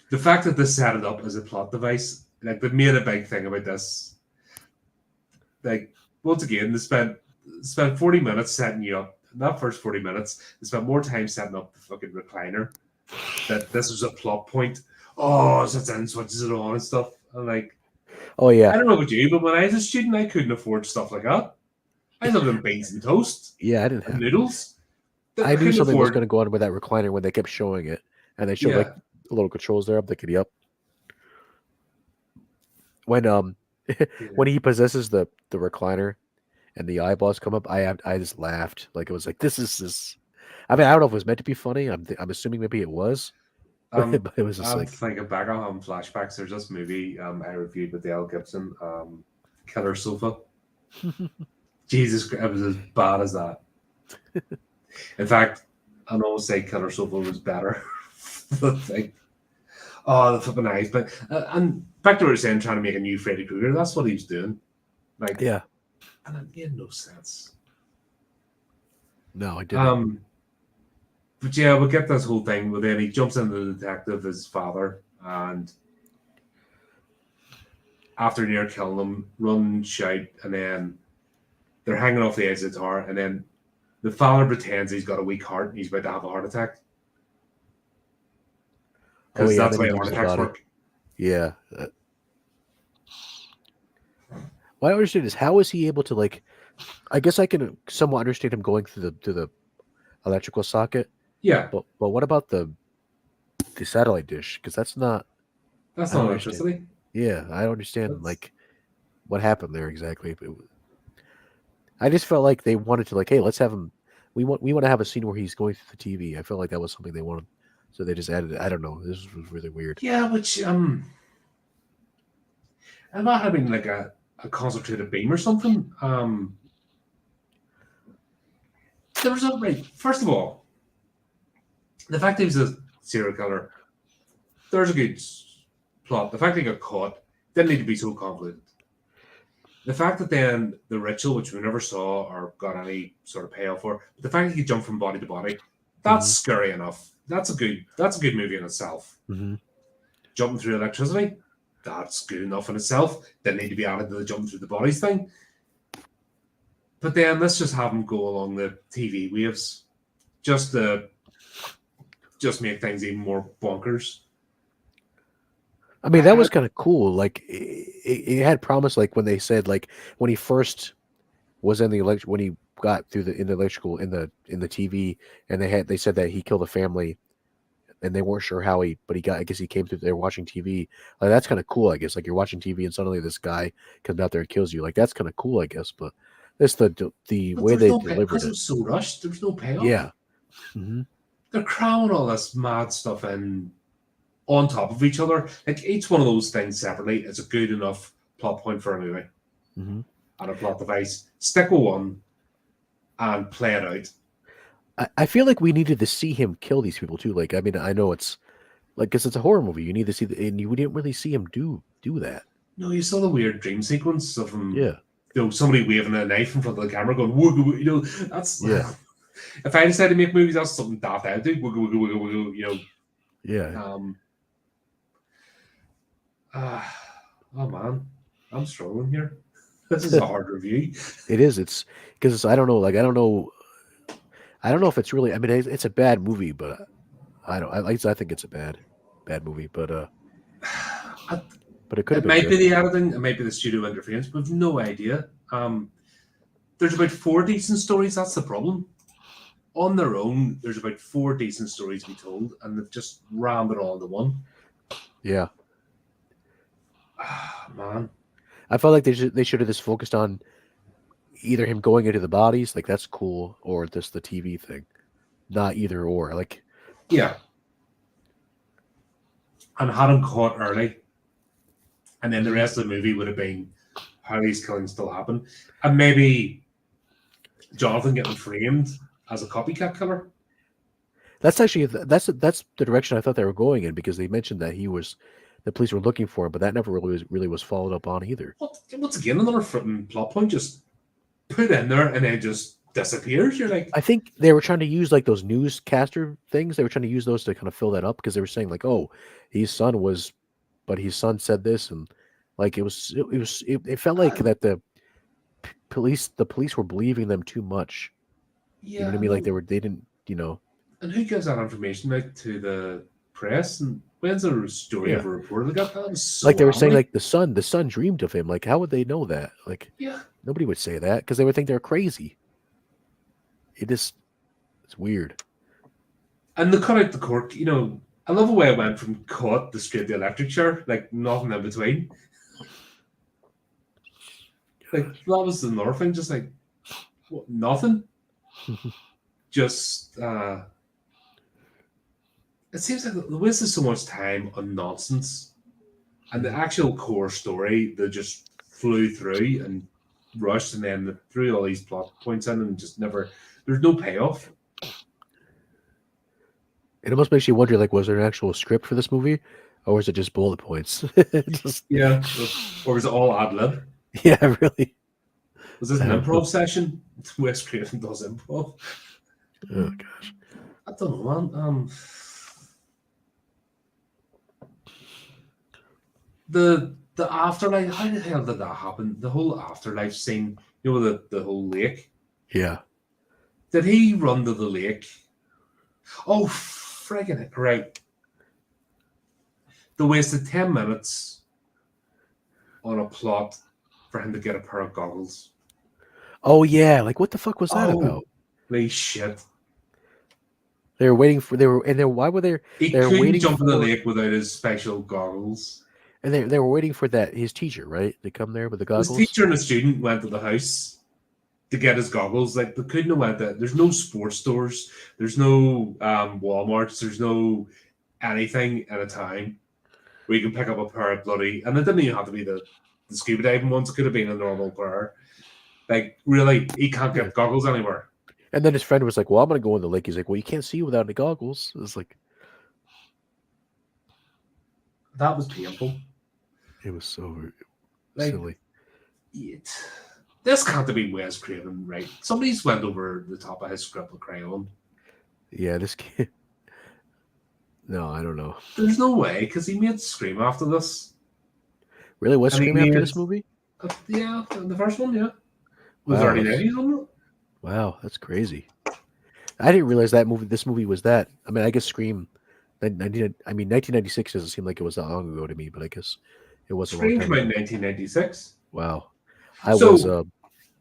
The fact that they set it up as a plot device, like they made a big thing about this. Like once again, they spent 40 minutes setting you up. That first 40 minutes, they spent more time setting up the fucking recliner. That this was a plot point. Oh, sits in, switches it on and stuff. And like, Oh I yeah, don't know about you, but when I was a student, I couldn't afford stuff like that. I lived on beans and toast yeah. I didn't and have. noodles. I I knew couldn't something was going afford. to go on with that recliner when they kept showing it, and they showed like Yeah, little controls there. I'm thinking, yep. When yeah. when he possesses the recliner and the eyeballs come up, I just laughed. Like it was like this. I mean, I don't know if it was meant to be funny. I'm assuming maybe it was, but, Um, but it was just I'm like, thinking back. I'm having flashbacks. There's this movie I reviewed with Dale Gibson, Killer Sofa. Jesus Christ, it was as bad as that. In fact, I'd almost say Killer Sofa was better. But like, oh, the flipping eyes. But and back to what you're saying, trying to make a new Freddy Krueger. That's what he was doing. Like, yeah, and it made no sense. no, I didn't. Um, but yeah, we get this whole thing. But then he jumps into the detective, his father, and after near killing him, run, shout, and then they're hanging off the edge of the tower, and then the father pretends he's got a weak heart and he's about to have a heart attack Oh because yeah, that's then the he way leaves heart the attacks body. work. Yeah. What I don't understand is how is he able to like? I guess I can somewhat understand him going through the electrical socket, Yeah, but what about the satellite dish? Because that's not. that's I don't not understand. electricity. Yeah, I don't understand That's like what happened there exactly. I just felt like they wanted to like, hey, let's have him. We want to have a scene where he's going through the TV. I felt like that was something they wanted, so they just added it. I don't know. This was really weird. yeah, which it might have been like a concentrated beam or something. There was a right. First of all, the fact that he was a serial killer, there's a good plot. The fact that he got caught didn't need to be so convoluted. The fact that then the ritual, which we never saw or got any sort of payoff for, but the fact that he jumped from body to body, that's Hmm. scary enough. That's a good movie in itself. Hmm. Jumping through electricity, that's good enough in itself. Didn't need to be added to the jumping through the bodies thing. But then let's just have him go along the TV waves, just to just make things even more bonkers. I mean, that I, was kind of cool. Like it had promise. Like when they said like when he first was in the when he got through the in the electrical in the TV, and they said that he killed a family, and they weren't sure how he, but he got. I guess he came through. They were watching TV. Like that's kind of cool. I guess like you're watching TV and suddenly this guy comes out there and kills you. Like that's kind of cool. I guess, but it's the but way there's they no pay delivered because it it. was so rushed. There was no payoff. Yeah. Hmm. They're cramming all this mad stuff in on top of each other. Like each one of those things separately is a good enough plot point for a movie Hmm. and a plot device. Stick with one and play it out. I feel like we needed to see him kill these people too. Like I mean, I know it's like because it's a horror movie. You need to see and we didn't really see him do that. No, you saw the weird dream sequence of him, Yeah. somebody waving a knife in front of the camera, going wooga wooga. That's Yeah. if I decided to make movies, that's something daft I would do. Wooga wooga wooga wooga. Yeah. Um. Oh man, I'm struggling here. This is a hard review. It is. It's because I don't know. Like I don't know. I don't know if it's really. I mean, it's a bad movie, but I don't. I think it's a bad movie. But it could have It been might be good. the editing, it might be the studio interference, but we've no idea. There's about four decent stories. That's the problem. On their own, there's about four decent stories to be told, and they've just rammed it all into one. Yeah. Man. I felt like they should have just focused on either him going into the bodies, like that's cool, or just the TV thing. Not either or. Like Yeah. And had him caught early, and then the rest of the movie would have been how these killings still happen. And maybe Jonathan getting framed as a copycat killer. that's actually that's the direction I thought they were going in because they mentioned that the police were looking for him, but that never really was followed up on either. Once again, another flipping plot point just put in there and then just disappears. You're like, I think they were trying to use like those newscaster things. They were trying to use those to kind of fill that up because they were saying like, "Oh, his son was, but his son said this," and like it felt like and, that the police were believing them too much. You know yeah, what I mean? Like they didn't, and who gives that information out to the press? And when's a story yeah. ever reported? Like that was Like so they were saying, angry. like the son dreamed of him. Like how would they know that? Like Yeah, nobody would say that because they would think they're crazy. It is it's weird. and they cut out the cork. I love the way it went from cut to straight to electric chair, like nothing in between. Like that was the North thing, just like what, nothing. Just it seems like they wasted so much time on nonsense, and the actual core story they just flew through and rushed, and then they threw all these plot points in, and just never. There's no payoff. It almost makes you wonder, like, was there an actual script for this movie, or was it just bullet points? Just, Yeah, or was it all ad lib? yeah, really. Was this I an don't know. improv session? Wes Craven does improv. Oh gosh. I don't know, man. The afterlife. How the hell did that happen? The whole afterlife scene. The whole lake. Yeah. Did he run to the lake? Oh, friggin' it! Right. They wasted 10 minutes on a plot for him to get a pair of goggles. Oh yeah. Like, what the fuck was that Oh, about? holy shit! They were waiting for. They were, and then why were they? He They were couldn't waiting jump in the for, lake without his special goggles. and they were waiting for that his teacher, right? They come there with the His goggles. teacher and a student went to the house to get his goggles. Like they couldn't have went there. There's no sports stores. There's no WalMarts. There's no anything at a time where you can pick up a pair of bloody. And it didn't even have to be the scuba diving ones. It could have been a normal pair. Like really, he can't Yeah. get goggles anywhere. And then his friend was like, "Well, I'm gonna go in the lake." He's like, "Well, you can't see without any goggles." It's like That was painful. it was so Like silly. this can't have been Wes Craven, right? Somebody's went over the top of his script with crayon. Yeah, this kid. No, I don't know. There's no way because he made Scream after this. Really, was And he Scream after made this movie? yeah, the first one, yeah. It was Wow, early 90s, wasn't it? wow, that's crazy. I didn't realize that movie. This movie was that. I mean, I guess Scream. 1996 doesn't seem like it was that long ago to me, but I guess it was a long Scream time came out in ago. 1996. Wow, I was. So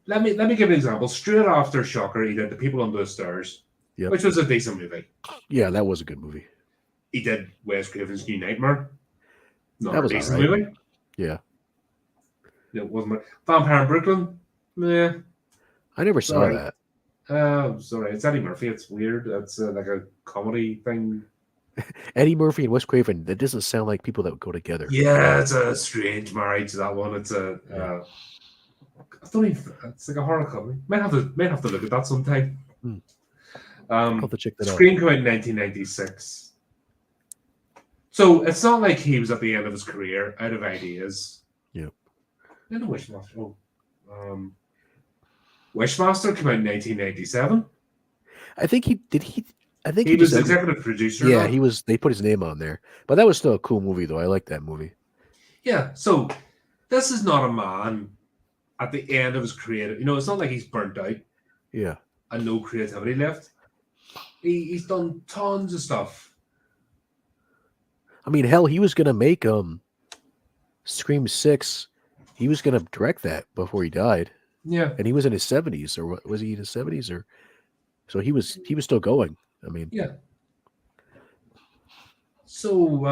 let me give an example. Straight after Shocker, he did The People Under the Stairs, Yep. which was a decent movie. Yeah, that was a good movie. He did Wes Craven's New Nightmare. Not That a was decent alright. movie. Yeah, It wasn't. Vampire in Brooklyn. Yeah, I never saw sorry. that. Sorry, it's Eddie Murphy. It's weird. It's like a comedy thing. Eddie Murphy and Wes Craven. That doesn't sound like people that would go together. Yeah, it's a strange marriage. That one. It's a. Yeah. I don't even. It's like a horror comedy. Might have to look at that sometime. I'll have to check that out. Scream came out in 1996. So it's not like he was at the end of his career, out of ideas. Yep. I know Wishmaster. Wishmaster came out in 1997. I think he did. I think He was just executive producer. Yeah, he was. They put his name on there, but that was still a cool movie, though. I like that movie. Yeah. So this is not a man at the end of his creative. It's not like he's burnt out Yeah. and no creativity left. He's done tons of stuff. I mean, hell, he was gonna make Scream 6. He was gonna direct that before he died, Yeah. and he was in his 70s, or what was he in his 70s, or so he was still going. I mean, Yeah. So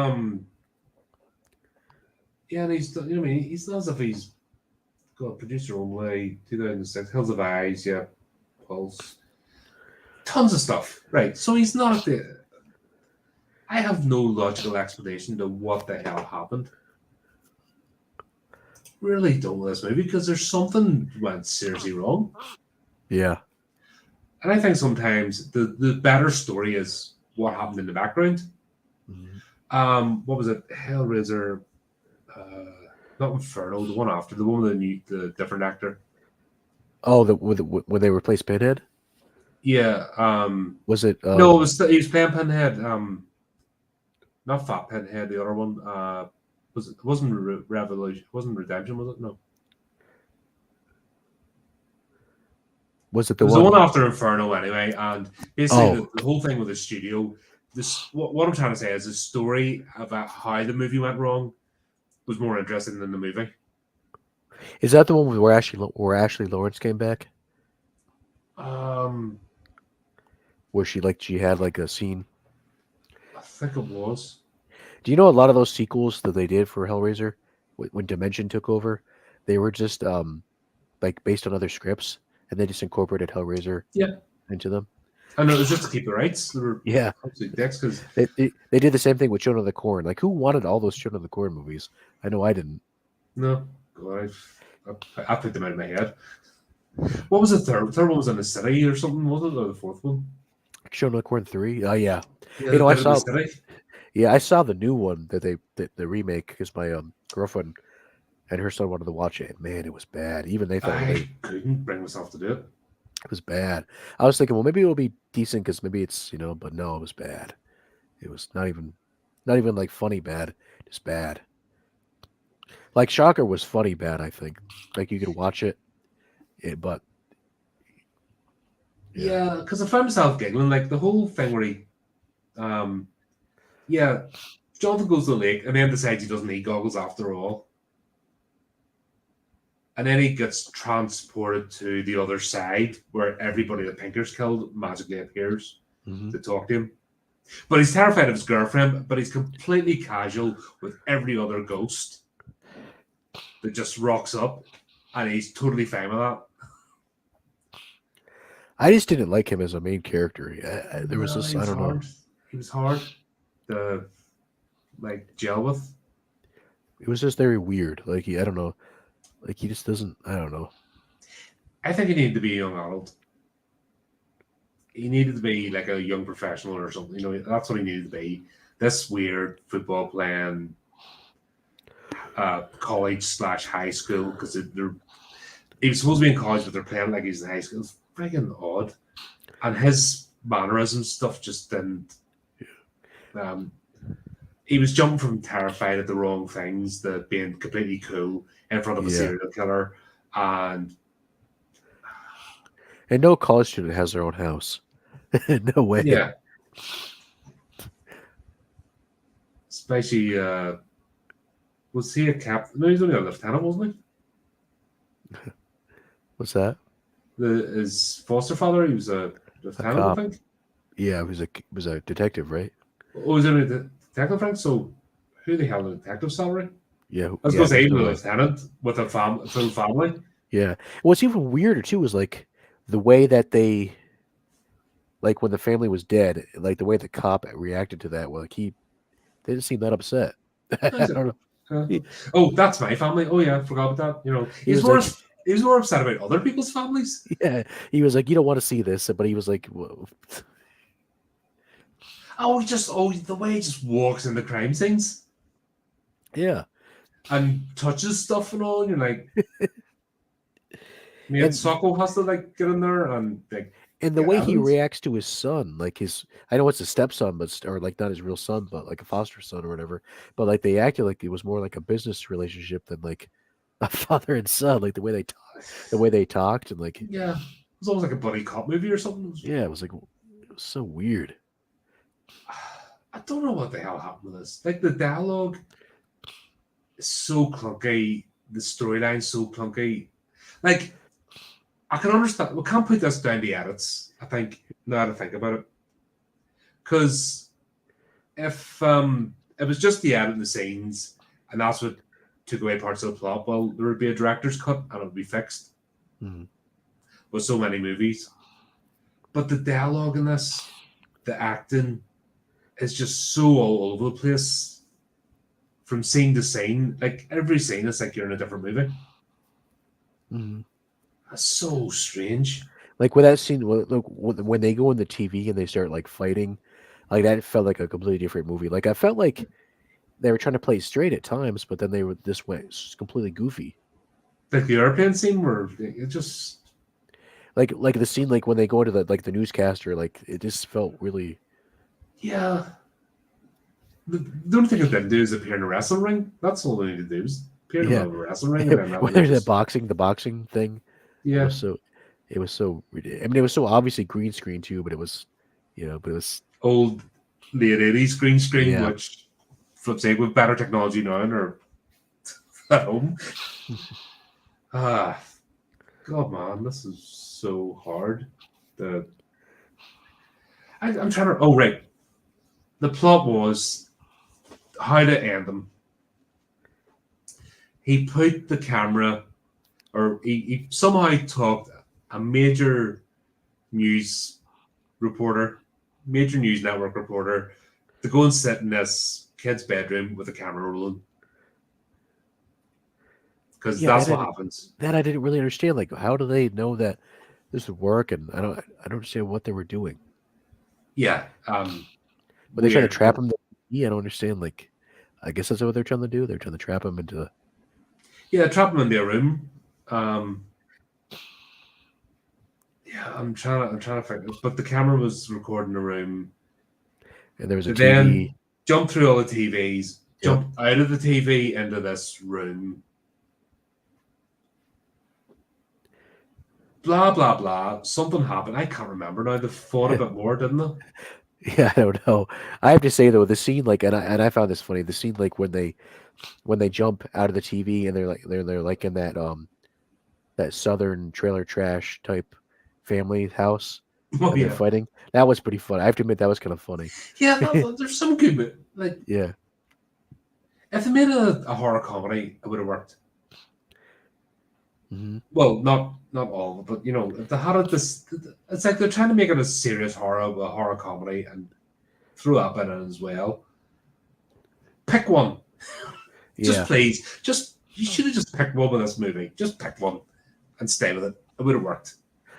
yeah, and he's done. He's not as if he's got a producer own way. 2006, Hills of Eyes, yeah, Pulse, tons of stuff. Right. So he's not at the. I have no logical explanation to what the hell happened. Really don't with this movie because there's something went seriously wrong. yeah, And I think sometimes the better story is what happened in the background. What was it? Hellraiser, not Inferno, the one after, the one with the different actor. Oh, when they replaced Pinhead. Yeah. Was it No, it was he was playing Pinhead. Not Fat Pinhead. The other one. It wasn't Revolution? It wasn't Redemption? Was it? No. was it It the was the one? one after Inferno anyway, and basically Oh, the whole thing with the studio. This what I'm trying to say is the story about how the movie went wrong was more interesting than the movie. is that the one where Ashley Lawrence came back? Um, Where she had like a scene. I think it was. Do you know a lot of those sequels that they did for Hellraiser when Dimension took over, they were just like based on other scripts, and they just incorporated Hellraiser Yeah, into them. I know it was just to keep the rights. They were Yeah, absolute dicks because they did the same thing with Children of the Corn. Like, who wanted all those Children of the Corn movies? I know I didn't. no, God, I put them out of my head. What was the third? Third one was in the city or something, was it? Or the fourth one? Children of the Corn 3. Oh yeah, Yeah, you they know I did it in the saw. city. Yeah, I saw the new one that the remake because my girlfriend and her son wanted to watch it. Man, it was bad. Even they thought I couldn't bring myself to do it. it was bad. I was thinking, well, maybe it'll be decent because maybe it's but no, it was bad. It was not even like funny bad, just bad. Like Shocker was funny bad. I think like you could watch it, but yeah, Yeah, because I found myself giggling like the whole thing where he, um, yeah, Jonathan goes to the lake and then decides he doesn't need goggles after all, and then he gets transported to the other side where everybody that Pinker's killed magically appears hmm to talk to him. But he's terrified of his girlfriend, but he's completely casual with every other ghost that just rocks up, and he's totally fine with that. I just didn't like him as a main character. There was No, this he I was don't know. hard. He was hard to like gel with. It was just very weird. Like I don't know. Like he just doesn't. I don't know. I think he needed to be a young adult. He needed to be like a young professional or something. That's what he needed to be. This weird football playing college slash high school because he was supposed to be in college, but they're playing like he's in high school. It's freaking odd. And his mannerisms stuff just didn't. Um, he was jumping from terrified at the wrong things, the being completely cool in front of a Yeah, serial killer, and and no college student has their own house. No way. yeah, especially was he a captain? No, he's only a lieutenant, wasn't What's that? he? His foster father, he was a A lieutenant, I cop. think. Yeah, it was a detective, right? Oh, was it a detective rank? So who the hell the detective salary? Yeah, I was yeah, going to say who's even a gonna? lieutenant with a full family. Yeah. What's even weirder too was like the way that they like when the family was dead, like the way the cop reacted to that. Well, like they didn't seem that upset. No, I he's don't know. He, oh, that's my family. Oh yeah, I forgot about that. he was like, He was more upset about other people's families. yeah, he was like, you don't want to see this, but he was like, well, The way he just walks in the crime scenes yeah, and touches stuff and all, and you're like, me and and Socko has to like get in there and like and the get way he evidence. reacts to his son, like I know it's a stepson, or like not his real son, but like a foster son or whatever. But like they acted like it was more like a business relationship than like a father and son. Like the way they talked, and like Yeah, it was almost like a buddy cop movie or something. yeah, it was so weird. I don't know what the hell happened with this. Like the dialogue is so clunky, the storyline's so clunky. Like I can understand. We can't put this down to edits. I think now that I think about it, because if it was just the editing the scenes and that's what took away parts of the plot, well, there would be a director's cut and it would be fixed Mhm. with so many movies. But the dialogue in this, the acting, is just so all over the place from scene to scene. Like every scene is like you're in a different movie. Mhm. That's so strange. Like with that scene, look when they go in the TV and they start like fighting, like that felt like a completely different movie. Like I felt like they were trying to play straight at times, but then they were this way completely goofy. Like the airplane scene where it just like the scene like when they go into the newscaster, like it just felt really. Yeah. The only thing it didn't do is appear in a wrestling ring. That's all they need to do is appear in Yeah. a wrestling ring, and then that When would have there's just the boxing thing, it yeah. was so I mean, it was so obviously green screen too, but it was, but it was, Old late 80s green screen, yeah. which flips out with better technology now and are at home. Ah, God, man, this is so hard. The I'm trying to. Oh, right. The plot was how to end them. He put the camera, or he somehow talked a news reporter, major news network reporter, to go and sit in this kid's bedroom with a camera rolling, because Yeah, that's what happens. that I didn't really understand. Like, how do they know that this would work? And I don't understand what they were doing. Yeah, Were they trying to weird, trap but him? Yeah, I don't understand. Like, I guess that's what they're trying to do. They're trying to trap him into. yeah, trap him in their room. Um, yeah, I'm trying to figure, but the camera was recording the room. And there was a They TV. then jumped through all the TVs, Yep. jumped out of the TV into this room. Blah blah blah. Something happened. I can't remember now. They fought a bit more, didn't they? Yeah, I don't know. I have to say though, the scene like, and I found this funny. The scene like when they jump out of the TV and they're like in that southern trailer trash type family house Oh and they're yeah, fighting. That was pretty funny. I have to admit that was kind of funny. yeah. There's some good, but like Yeah. if they made a horror comedy, it would have worked. Hmm. Well, not all, but if they had it this, it's like they're trying to make it a serious a horror comedy, and throw up in it as well. Pick one, just Yeah. please. Just you should have just picked one with this movie. Just pick one and stay with it. It would have worked.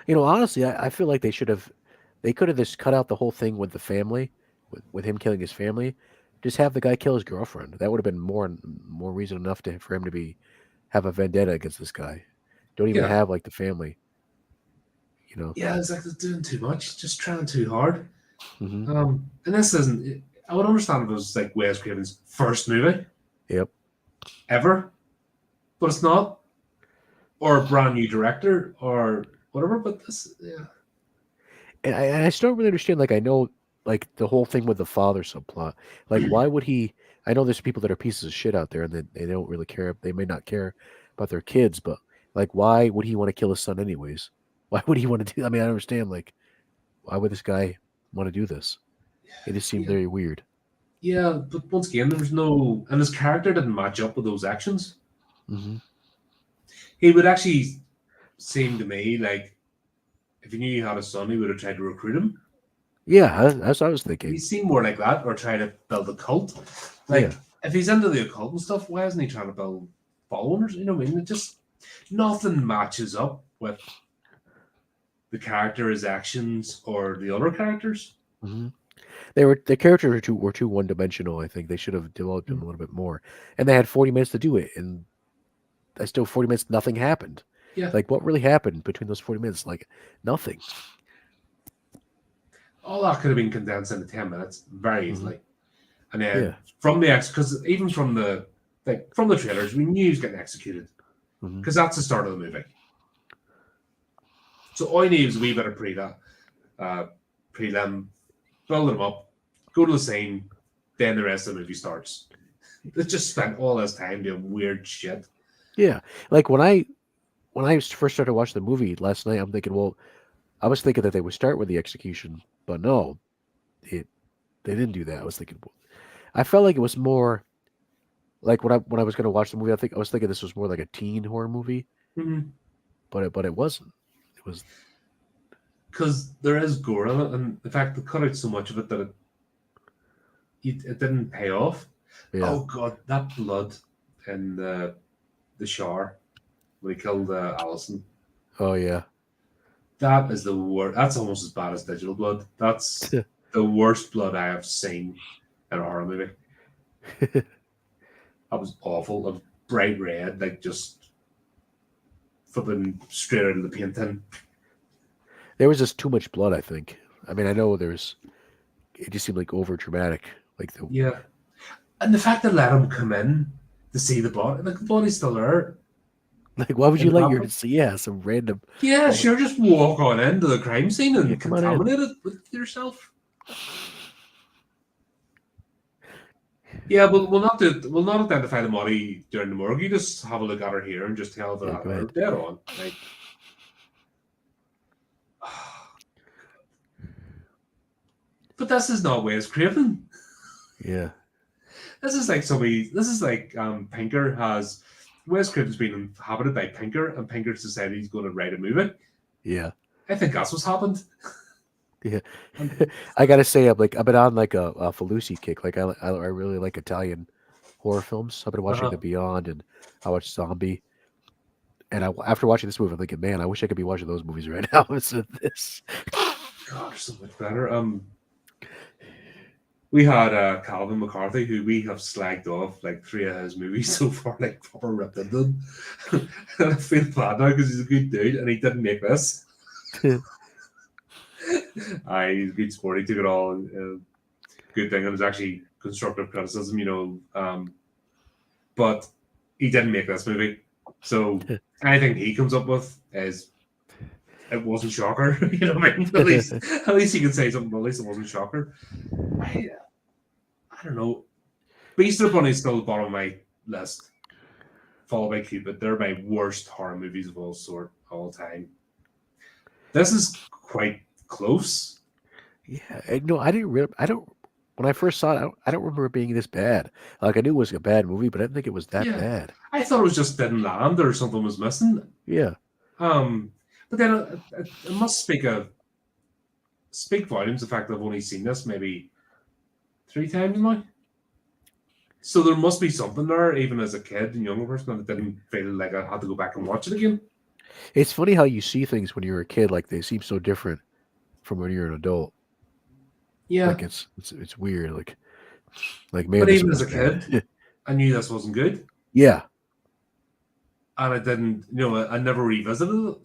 Honestly, I feel like they could have just cut out the whole thing with the family, with him killing his family. Just have the guy kill his girlfriend. That would have been more reason enough for him to have a vendetta against this guy. Don't even Yeah, have like the family, you know. yeah. It's like they're doing too much, just trying too hard. Hmm. And this isn't. I would understand if it was like Wes Craven's first movie Yep. ever, but it's not, or a brand new director or whatever. But this, yeah, And I still don't really understand. Like I know, like the whole thing with the father subplot. Like why would he? I know there's people that are pieces of shit out there, and they don't really care. They may not care about their kids, but like, why would he want to kill his son anyways? Why would he want to do? I mean, I don't understand. Like, why would this guy want to do this? It just seemed yeah. very weird. Yeah, but once again, there was no, and his character didn't match up with those actions. Hmm. He would actually seem to me like if he knew he had a son, he would have tried to recruit him. Yeah, that's what I was He thinking. seemed more like that, or try to build a cult. Yeah. Like if he's into the occult and stuff, why isn't he trying to build followers? You know what I mean? It just nothing matches up with the character, his actions, or the other characters. Hmm. The characters were too one dimensional. I think they should have developed them a little bit more, and they had 40 minutes to do it, and I still 40 minutes. Nothing happened. Yeah, Like, what really happened between those 40 minutes? Like, nothing. all that could have been condensed into 10 minutes very Hmm. easily. And Yeah. then from the because even from the trailers, we knew he was getting executed Hmm. because that's the start of the movie. So all you need is a wee bit of prelim, build them up, go to the scene, then the rest of the movie starts. They just spent all this time doing weird shit. Yeah. Like when I first started watching the movie last night, I'm thinking, well, I was thinking that they would start with the execution, but no, it they didn't do that. I was thinking, I felt like it was more like when I was going to watch the movie. I was thinking this was more like a teen horror movie, Mm-hmm. but it wasn't. It was. Because there is gore in it, and in fact, they cut out so much of it that it didn't pay off. Yeah. Oh god, that blood in the shower when he killed Allison. Oh yeah. That is the worst. That's almost as bad as digital blood. That's the worst blood I have seen in a horror movie. That was awful. It was bright red, like just flipping straight out of the painting. There was just too much blood. I think. I mean, I know there's. It just seemed like over dramatic. Like the Yeah, and the fact that let him come in to see the body, like the body's still there like why would in you the let your bathroom. some random Yeah, oh sure, just walk on into the crime scene yeah, and come on in. contaminate it with yourself. Yeah, but we'll not identify the body during the morgue. You just have a look at her here and just tell Yeah, that go her ahead. dead on. Like, but this is not Wes Craven. Yeah, This is like somebody. This is like Pinker has. Wes Craven's been inhabited by Pinker, and Pinker's decided he's going to write a movie. yeah, I think that's what's happened. yeah. And, I gotta say, I've been on like a Falusi kick. Like I really like Italian horror films. I've been watching The uh-huh. Beyond, and I watched Zombie. And after watching this movie, I'm thinking, man, I wish I could be watching those movies right now instead of this. God, they're so much better. We had Calvin McCarthy, who we have slagged off like three of his movies so far, like proper ripped into them. And I feel bad now because he's a good dude and he didn't make this. He's a good sport. He took it all. Good thing. It was actually constructive criticism, but he didn't make this movie. So anything he comes up with is it wasn't Shocker. You know what I mean? At least he can say something. But at least it wasn't Shocker. I I don't know. Easter Bunny is still the bottom of my list, followed by Cupid. They're my worst horror movies of all time. This is quite close. Yeah, no, I didn't. I don't. When I first saw it, I don't remember it being this bad. Like I knew it was a bad movie, but I didn't think it was that Yeah, bad. I thought it was just didn't land or something was missing. Yeah, Um, but then it must speak volumes. The fact that I've only seen this maybe three times now. So there must be something there, even as a kid and younger person, that didn't feel like I had to go back and watch it again. it's funny how you see things when you're a kid. Like they seem so different from when you're an adult. Yeah, Like it's weird. Like man, but this even movie's as a kid, bad. I knew this wasn't good, Yeah, and I didn't. I never revisited it.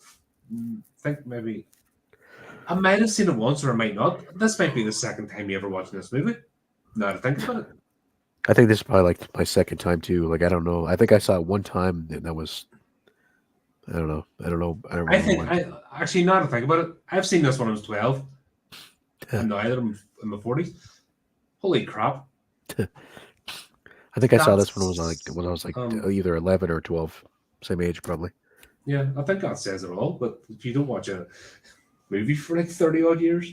Think maybe I might have seen it once, or I might not. This might be the second time you ever watching this movie. Now to think about it, I think this is probably like my second time too. Like I don't know. I think I saw it one time, and that was I don't know. I don't know. I don't I remember think when. I actually now to think about it, I've seen this when I was 12, I and now that I'm in my 40s, holy crap! think I saw this That's when I was like um either 11 or 12, same age probably. yeah, I think that says it all. But if you don't watch a movie for like 30 odd years,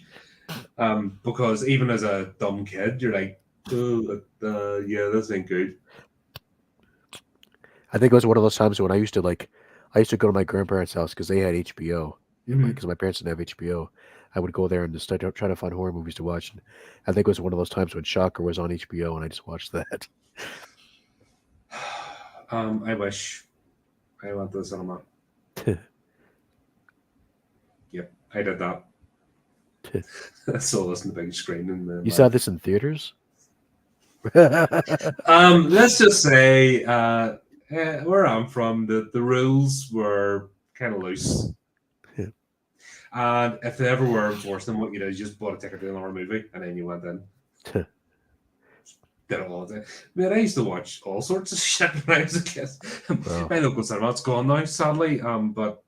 because even as a dumb kid, you're like, oh, yeah, this ain't good. I think it was one of those times when I used to go to my grandparents' house because they had HBO, and Mm-hmm. because my parents didn't have HBO, I would go there and just start trying to find horror movies to watch. And I think it was one of those times when Shocker was on HBO, and I just watched that. I wish I went to the cinema. Yep, I did that. I saw this on the big screen in You saw my. this in theaters? Yeah, Let's just say, where I'm from, the rules were kind of loose. And if they ever were enforcing them, what you did is you just bought a ticket to another movie and then you went in. Did it all the time. Man, I used to watch all sorts of shit when I was a kid. wow. My local cinema's gone now, sadly. But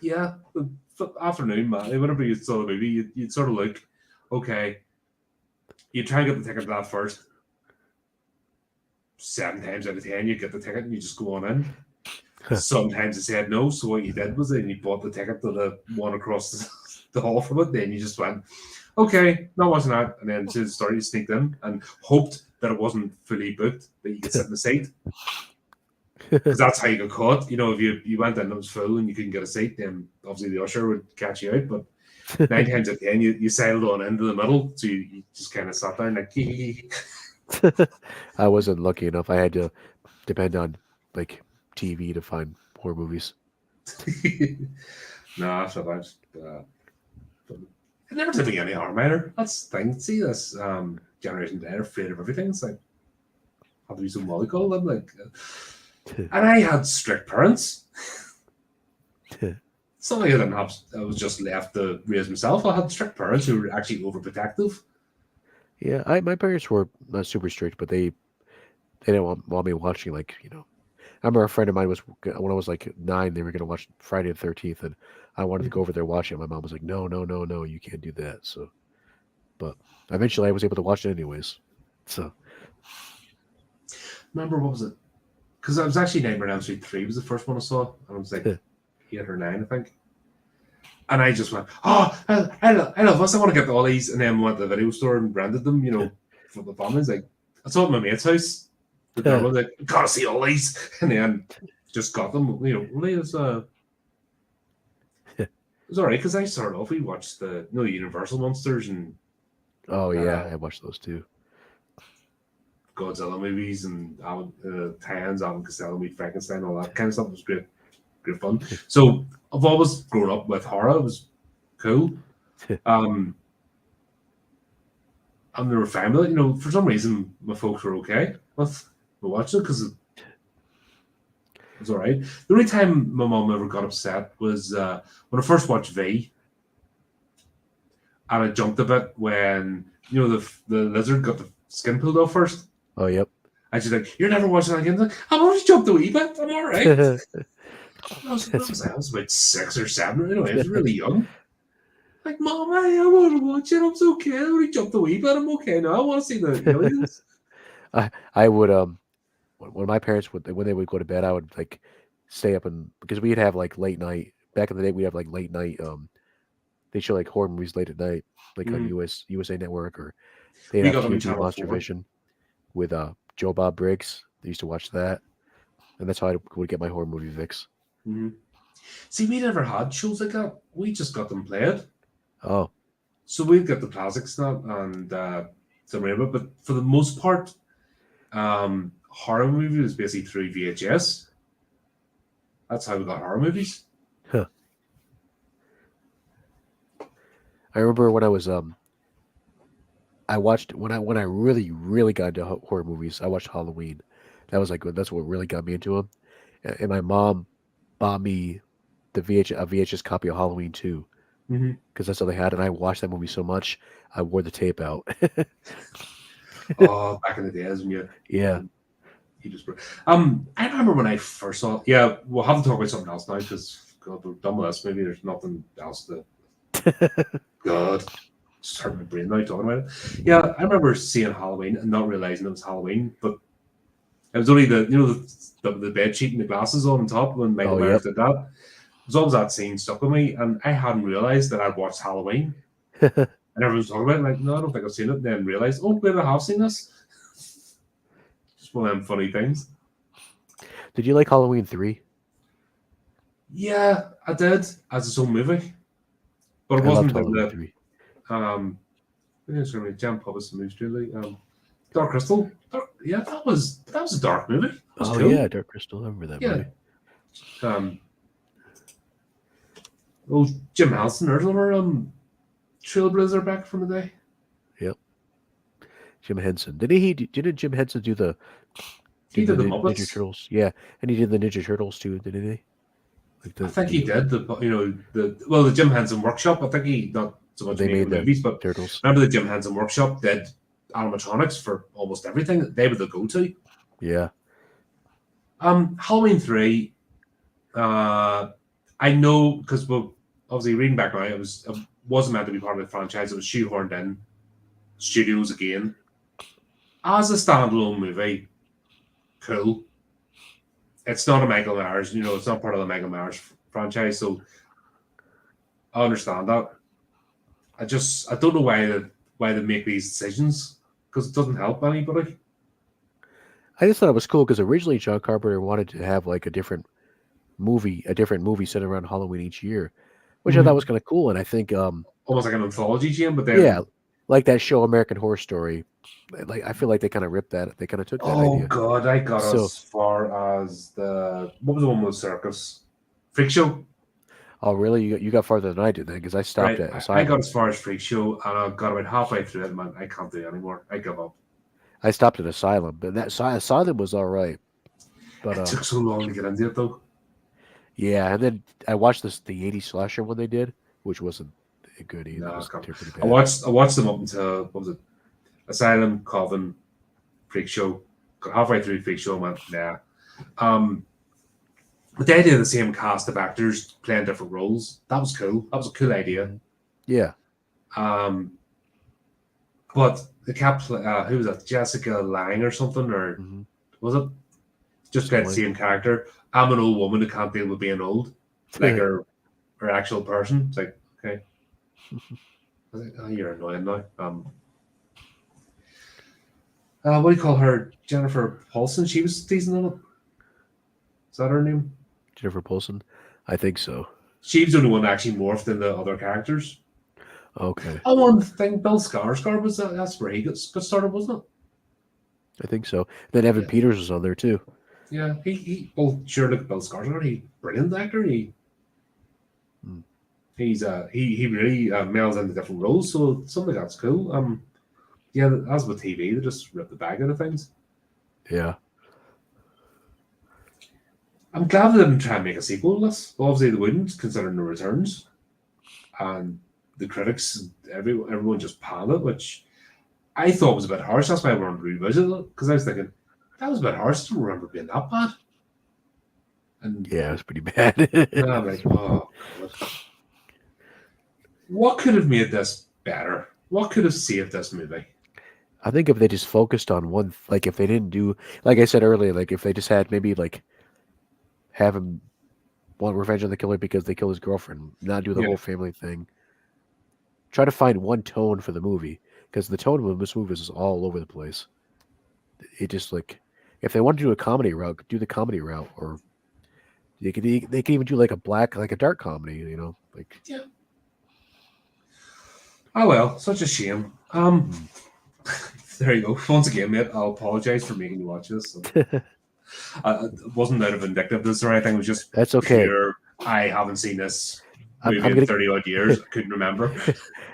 yeah, the afternoon, man, whenever you saw the movie, you'd sort of look, okay, you try and get the ticket to that first. 7 times out of 10, you get the ticket and you just go on in. Sometimes they said no, so what you did was then you bought the ticket to the one across the hall from it. Then you just went, okay, not watching that, and then just started sneaked in and hoped that it wasn't fully booked, that you could sit in the seat, because that's how you got caught. If you went in and it was full and you couldn't get a seat, then obviously the usher would catch you out. But 9 times out of 10, you sailed on into the middle, so you just kind of sat down like. I wasn't lucky enough. I had to depend on like TV to find horror movies. No, that's not bad. But it never did me any harm either. That's the thing. See this generation today are afraid of everything. It's like have to be so mollycoddle. I'm like, and I had strict parents. Something I didn't have. I was just left to raise myself. I had strict parents who were actually overprotective. Yeah, my parents were not super strict, but they didn't want me watching like I remember a friend of mine was when I was like 9, they were gonna watch Friday the 13th, and I wanted to go over there watch it. My mom was like, "No, no, no, no, you can't do that." So, but eventually I was able to watch it anyways. So, Remember what was it? Because I was actually Nightmare on Elm Street 3 was the first one I saw, and I was like 8 or 9, I think. And I just went, oh, I love this. I want to get all these. And then went to the video store and rented them, for the families. Like, I saw it at my mate's house. The girl was like, gotta see all these. And then just got them. Really, it was all right because I started off, we watched the Universal Monsters and oh yeah, I watched those too. Godzilla movies and Tans, Alan Costello, Meet Frankenstein, all that kind of stuff. It was great fun. So I've always grown up with horror. It was cool. And they were family. For some reason, my folks were okay with me watching it because it was all right. The only time my mom ever got upset was when I first watched V, and I jumped a bit when the lizard got the skin pulled off first. Oh yep. And she's like, "You're never watching that again." Like, I've already jumped a wee bit. I'm all right. I was about 6 or 7. Anyway, I was really young. Like, Mom, I want to watch it. I'm so okay. I already jumped a wee bit. I'm okay now. I want to see the aliens. I would when my parents when they would go to bed, I would like stay up and because we'd have like late night back in the day. We'd have like late night. They show like horror movies late at night, like on USA Network, or they'd We have got them in TNT Channel Monster 4. Vision with Joe Bob Briggs. They used to watch that, and that's how I would get my horror movie fix. Mm-hmm. See, we never had shows like that. We just got them played. Oh, so we'd get the classics now and some of but for the most part, horror movie was basically through VHS. That's how we got horror movies. Huh. I remember when I was I watched when I really got into horror movies. I watched Halloween. That's what really got me into them. And my mom bought me a VHS copy of Halloween 2 because that's all they had. And I watched that movie so much, I wore the tape out. Oh, back in the days when you just I remember when I first saw it. Yeah, we'll have to talk about something else now because we're done with this. Maybe there's nothing else to. God, just hurt my brain now talking about it. Yeah, I remember seeing Halloween and not realizing it was Halloween, but it was only the bed sheet and the glasses on top when Michael Myers did that. It was always that scene stuck with me, and I hadn't realized that I'd watched Halloween. And everyone was talking about it, like, no, I don't think I've seen it. And then realized, oh, wait, I have seen this. Just one of them funny things. Did you like Halloween 3? Yeah, I did, as its own movie. But it wasn't like the 3. Jam Puppets and Moose Julie. Dark Crystal. That was a dark movie. Oh cool. Yeah, Dark Crystal. I remember that movie. Jim Henson, there's another Trailblazer back from the day. Yep. Jim Henson. Didn't Jim Henson do the he did the Muppets. Ninja Turtles? Yeah, and he did the Ninja Turtles too, didn't he? I think he did the Jim Henson Workshop. I think he not so much made the movies, but Turtles. Remember the Jim Henson Workshop did animatronics for almost everything. They were the go-to. Yeah. Halloween 3. I know because obviously reading back now, it wasn't meant to be part of the franchise. It was shoehorned in studios again as a standalone movie. Cool. It's not a Michael Myers, it's not part of the Michael Myers franchise, so I understand that. I don't know why they make these decisions because it doesn't help anybody. I just thought it was cool because originally John Carpenter wanted to have like a different movie set around Halloween each year, which I thought was kind of cool. And I think almost like an anthology, Jim, but then like that show American Horror Story. Like I feel like they kind of ripped that. They kind of took that idea. Oh God, I got as far as what was the one with the circus? Freak Show. Oh really? You got farther than I did then because I stopped at Asylum. I got as far as Freak Show and I got about halfway through it, man. I can't do it anymore. I give up. I stopped at Asylum, but that Asylum was all right. But it took so long to get into it though. Yeah, and then I watched the '80s slasher one they did, which wasn't good either. It No, was pretty I bad. watched them up until what was it? Asylum, Coven, Freak Show. Got halfway through Freak Show, and went nah. Um, but the idea of the same cast of actors playing different roles, that was cool. That was a cool idea. Hmm. Yeah. Um, but the who was that? Jessica Lang or something, or Hmm. was it just played the Something same character? I'm an old woman who can't deal with being old, like like. her actual person. It's like okay, I was like, oh, you're annoying now. What do you call her? Jennifer Paulson. She was decent in it. Is that her name? Jennifer Paulson. I think so. She was the only one that actually morphed in the other characters. Okay. Oh, one thing, Bill Skarsgård was that's where he got started, wasn't it? I think so. Then Evan Yeah, Peters was on there too. yeah. He well, sure, look, Bill Skarsgård. He brilliant actor. Mm. He really melds into different roles. So something that's cool. Yeah, as with TV, they just rip the bag out of things. Yeah. I'm glad they didn't try and make a sequel to this. Obviously, they wouldn't, considering the returns and the critics. Everyone just panned it, which I thought was a bit harsh. That's why I wanted to revisit it because I was thinking that was a bit harsh. I don't remember it being that bad. And Yeah, it was pretty bad. now I'm like, oh god, what could have made this better? What could have saved this movie? I think if they just focused on one, like if they didn't do, like I said earlier, like if they just had maybe like have him want revenge on the killer because they killed his girlfriend, not do the Yeah, whole family thing. Try to find one tone for the movie because the tone of this movie is all over the place. It just like if they want to do a comedy route, do the comedy route, or they could even do like a dark comedy, like. yeah. Oh well, such a shame. Mm. There you go. Once again, mate, I'll apologize for making you watch this. It wasn't out of vindictiveness or anything. It was just That's okay. pure. I haven't seen this movie I'm in gonna 30 odd years. I couldn't remember.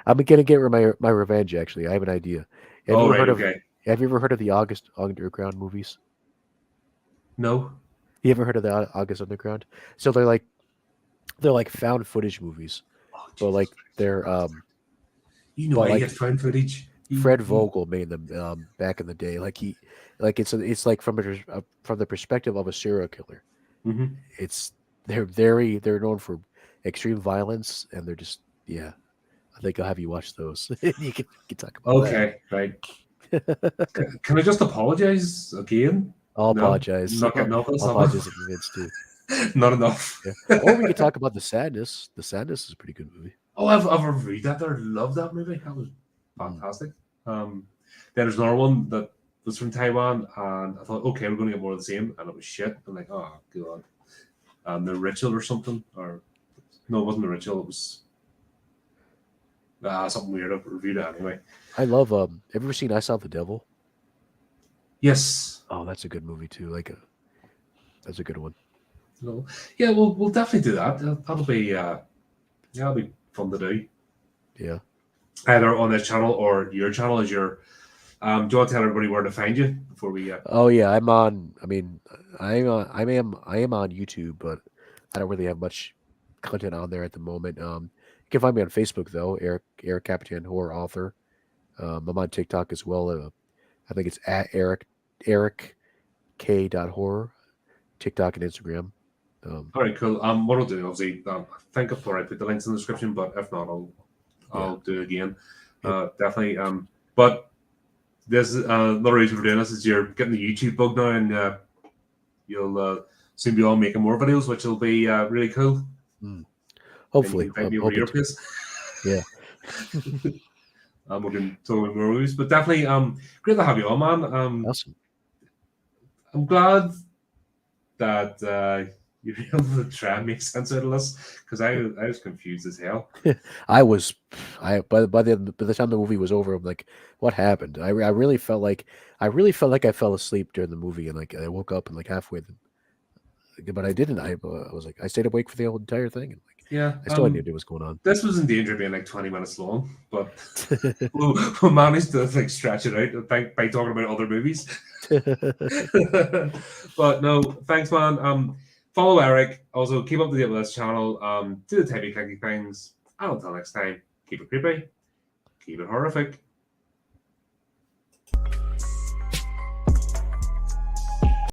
I'm gonna get my revenge. Actually, I have an idea. Have you Oh ever right, heard of okay. Have you ever heard of the August Underground movies? No. You ever heard of the August Underground? So they're like found footage movies, Oh but Jesus like Christ! they're You know but I like get found footage. Fred Vogel made them back in the day. Like it's like from the perspective of a serial killer. Mhm. It's they're known for extreme violence, and they're just yeah. I think I'll have you watch those. You can talk about Okay, right. that. Can I just apologize again? I'll No, apologize. not getting off this, I'll have I? apologize if Vince too. Not enough. Yeah. Or we could talk about the sadness. The sadness is a pretty good movie. Oh, I've reviewed that there. Love that movie. That was Mm. fantastic. Um, then there's another one that was from Taiwan, and I thought, okay, we're going to get more of the same, and it was shit. I'm like, oh god, the ritual or something, or no, it wasn't the ritual. It was something weird. I reviewed it anyway. I love. Have you ever seen I Saw the Devil? Yes, Oh, that's a good movie too. That's a good one. no, yeah, we'll definitely do that. That'll be yeah, that'll be fun to do Yeah. either on this channel or your channel. Is your do you want to tell everybody where to find you before we Oh yeah, I'm on. I mean, I am on YouTube, but I don't really have much content on there at the moment. You can find me on Facebook though, Eric Capitan Horror Author. I'm on TikTok as well. I think it's at Eric K. Horror, TikTok and Instagram. Um, all right, cool. What I'll do, obviously, I think I've already put the links in the description, but if not, yeah. I'll do it again. Yep. Definitely. But this another reason for doing this is you're getting the YouTube bug now, and you'll soon be on making more videos, which will be really cool. Mm. And you Hopefully, can find I'm me over hoping your to. place. Yeah. We're doing totally more movies, but definitely great to have you on, man. Awesome. I'm glad that you're able to try and make sense out of this because I was confused as hell. I was, I by the time the movie was over, I'm like, what happened? I really felt like I fell asleep during the movie, and like I woke up and like halfway, but I didn't. I was like, I stayed awake for the whole entire thing, and like Yeah. I still had no idea what's going on. This was in danger of being like 20 minutes long, but we managed to like stretch it out by talking about other movies. But no, thanks, man. Follow Eric. Also, keep up to date with this channel. Do the typey clicky things. And until next time, keep it creepy, keep it horrific.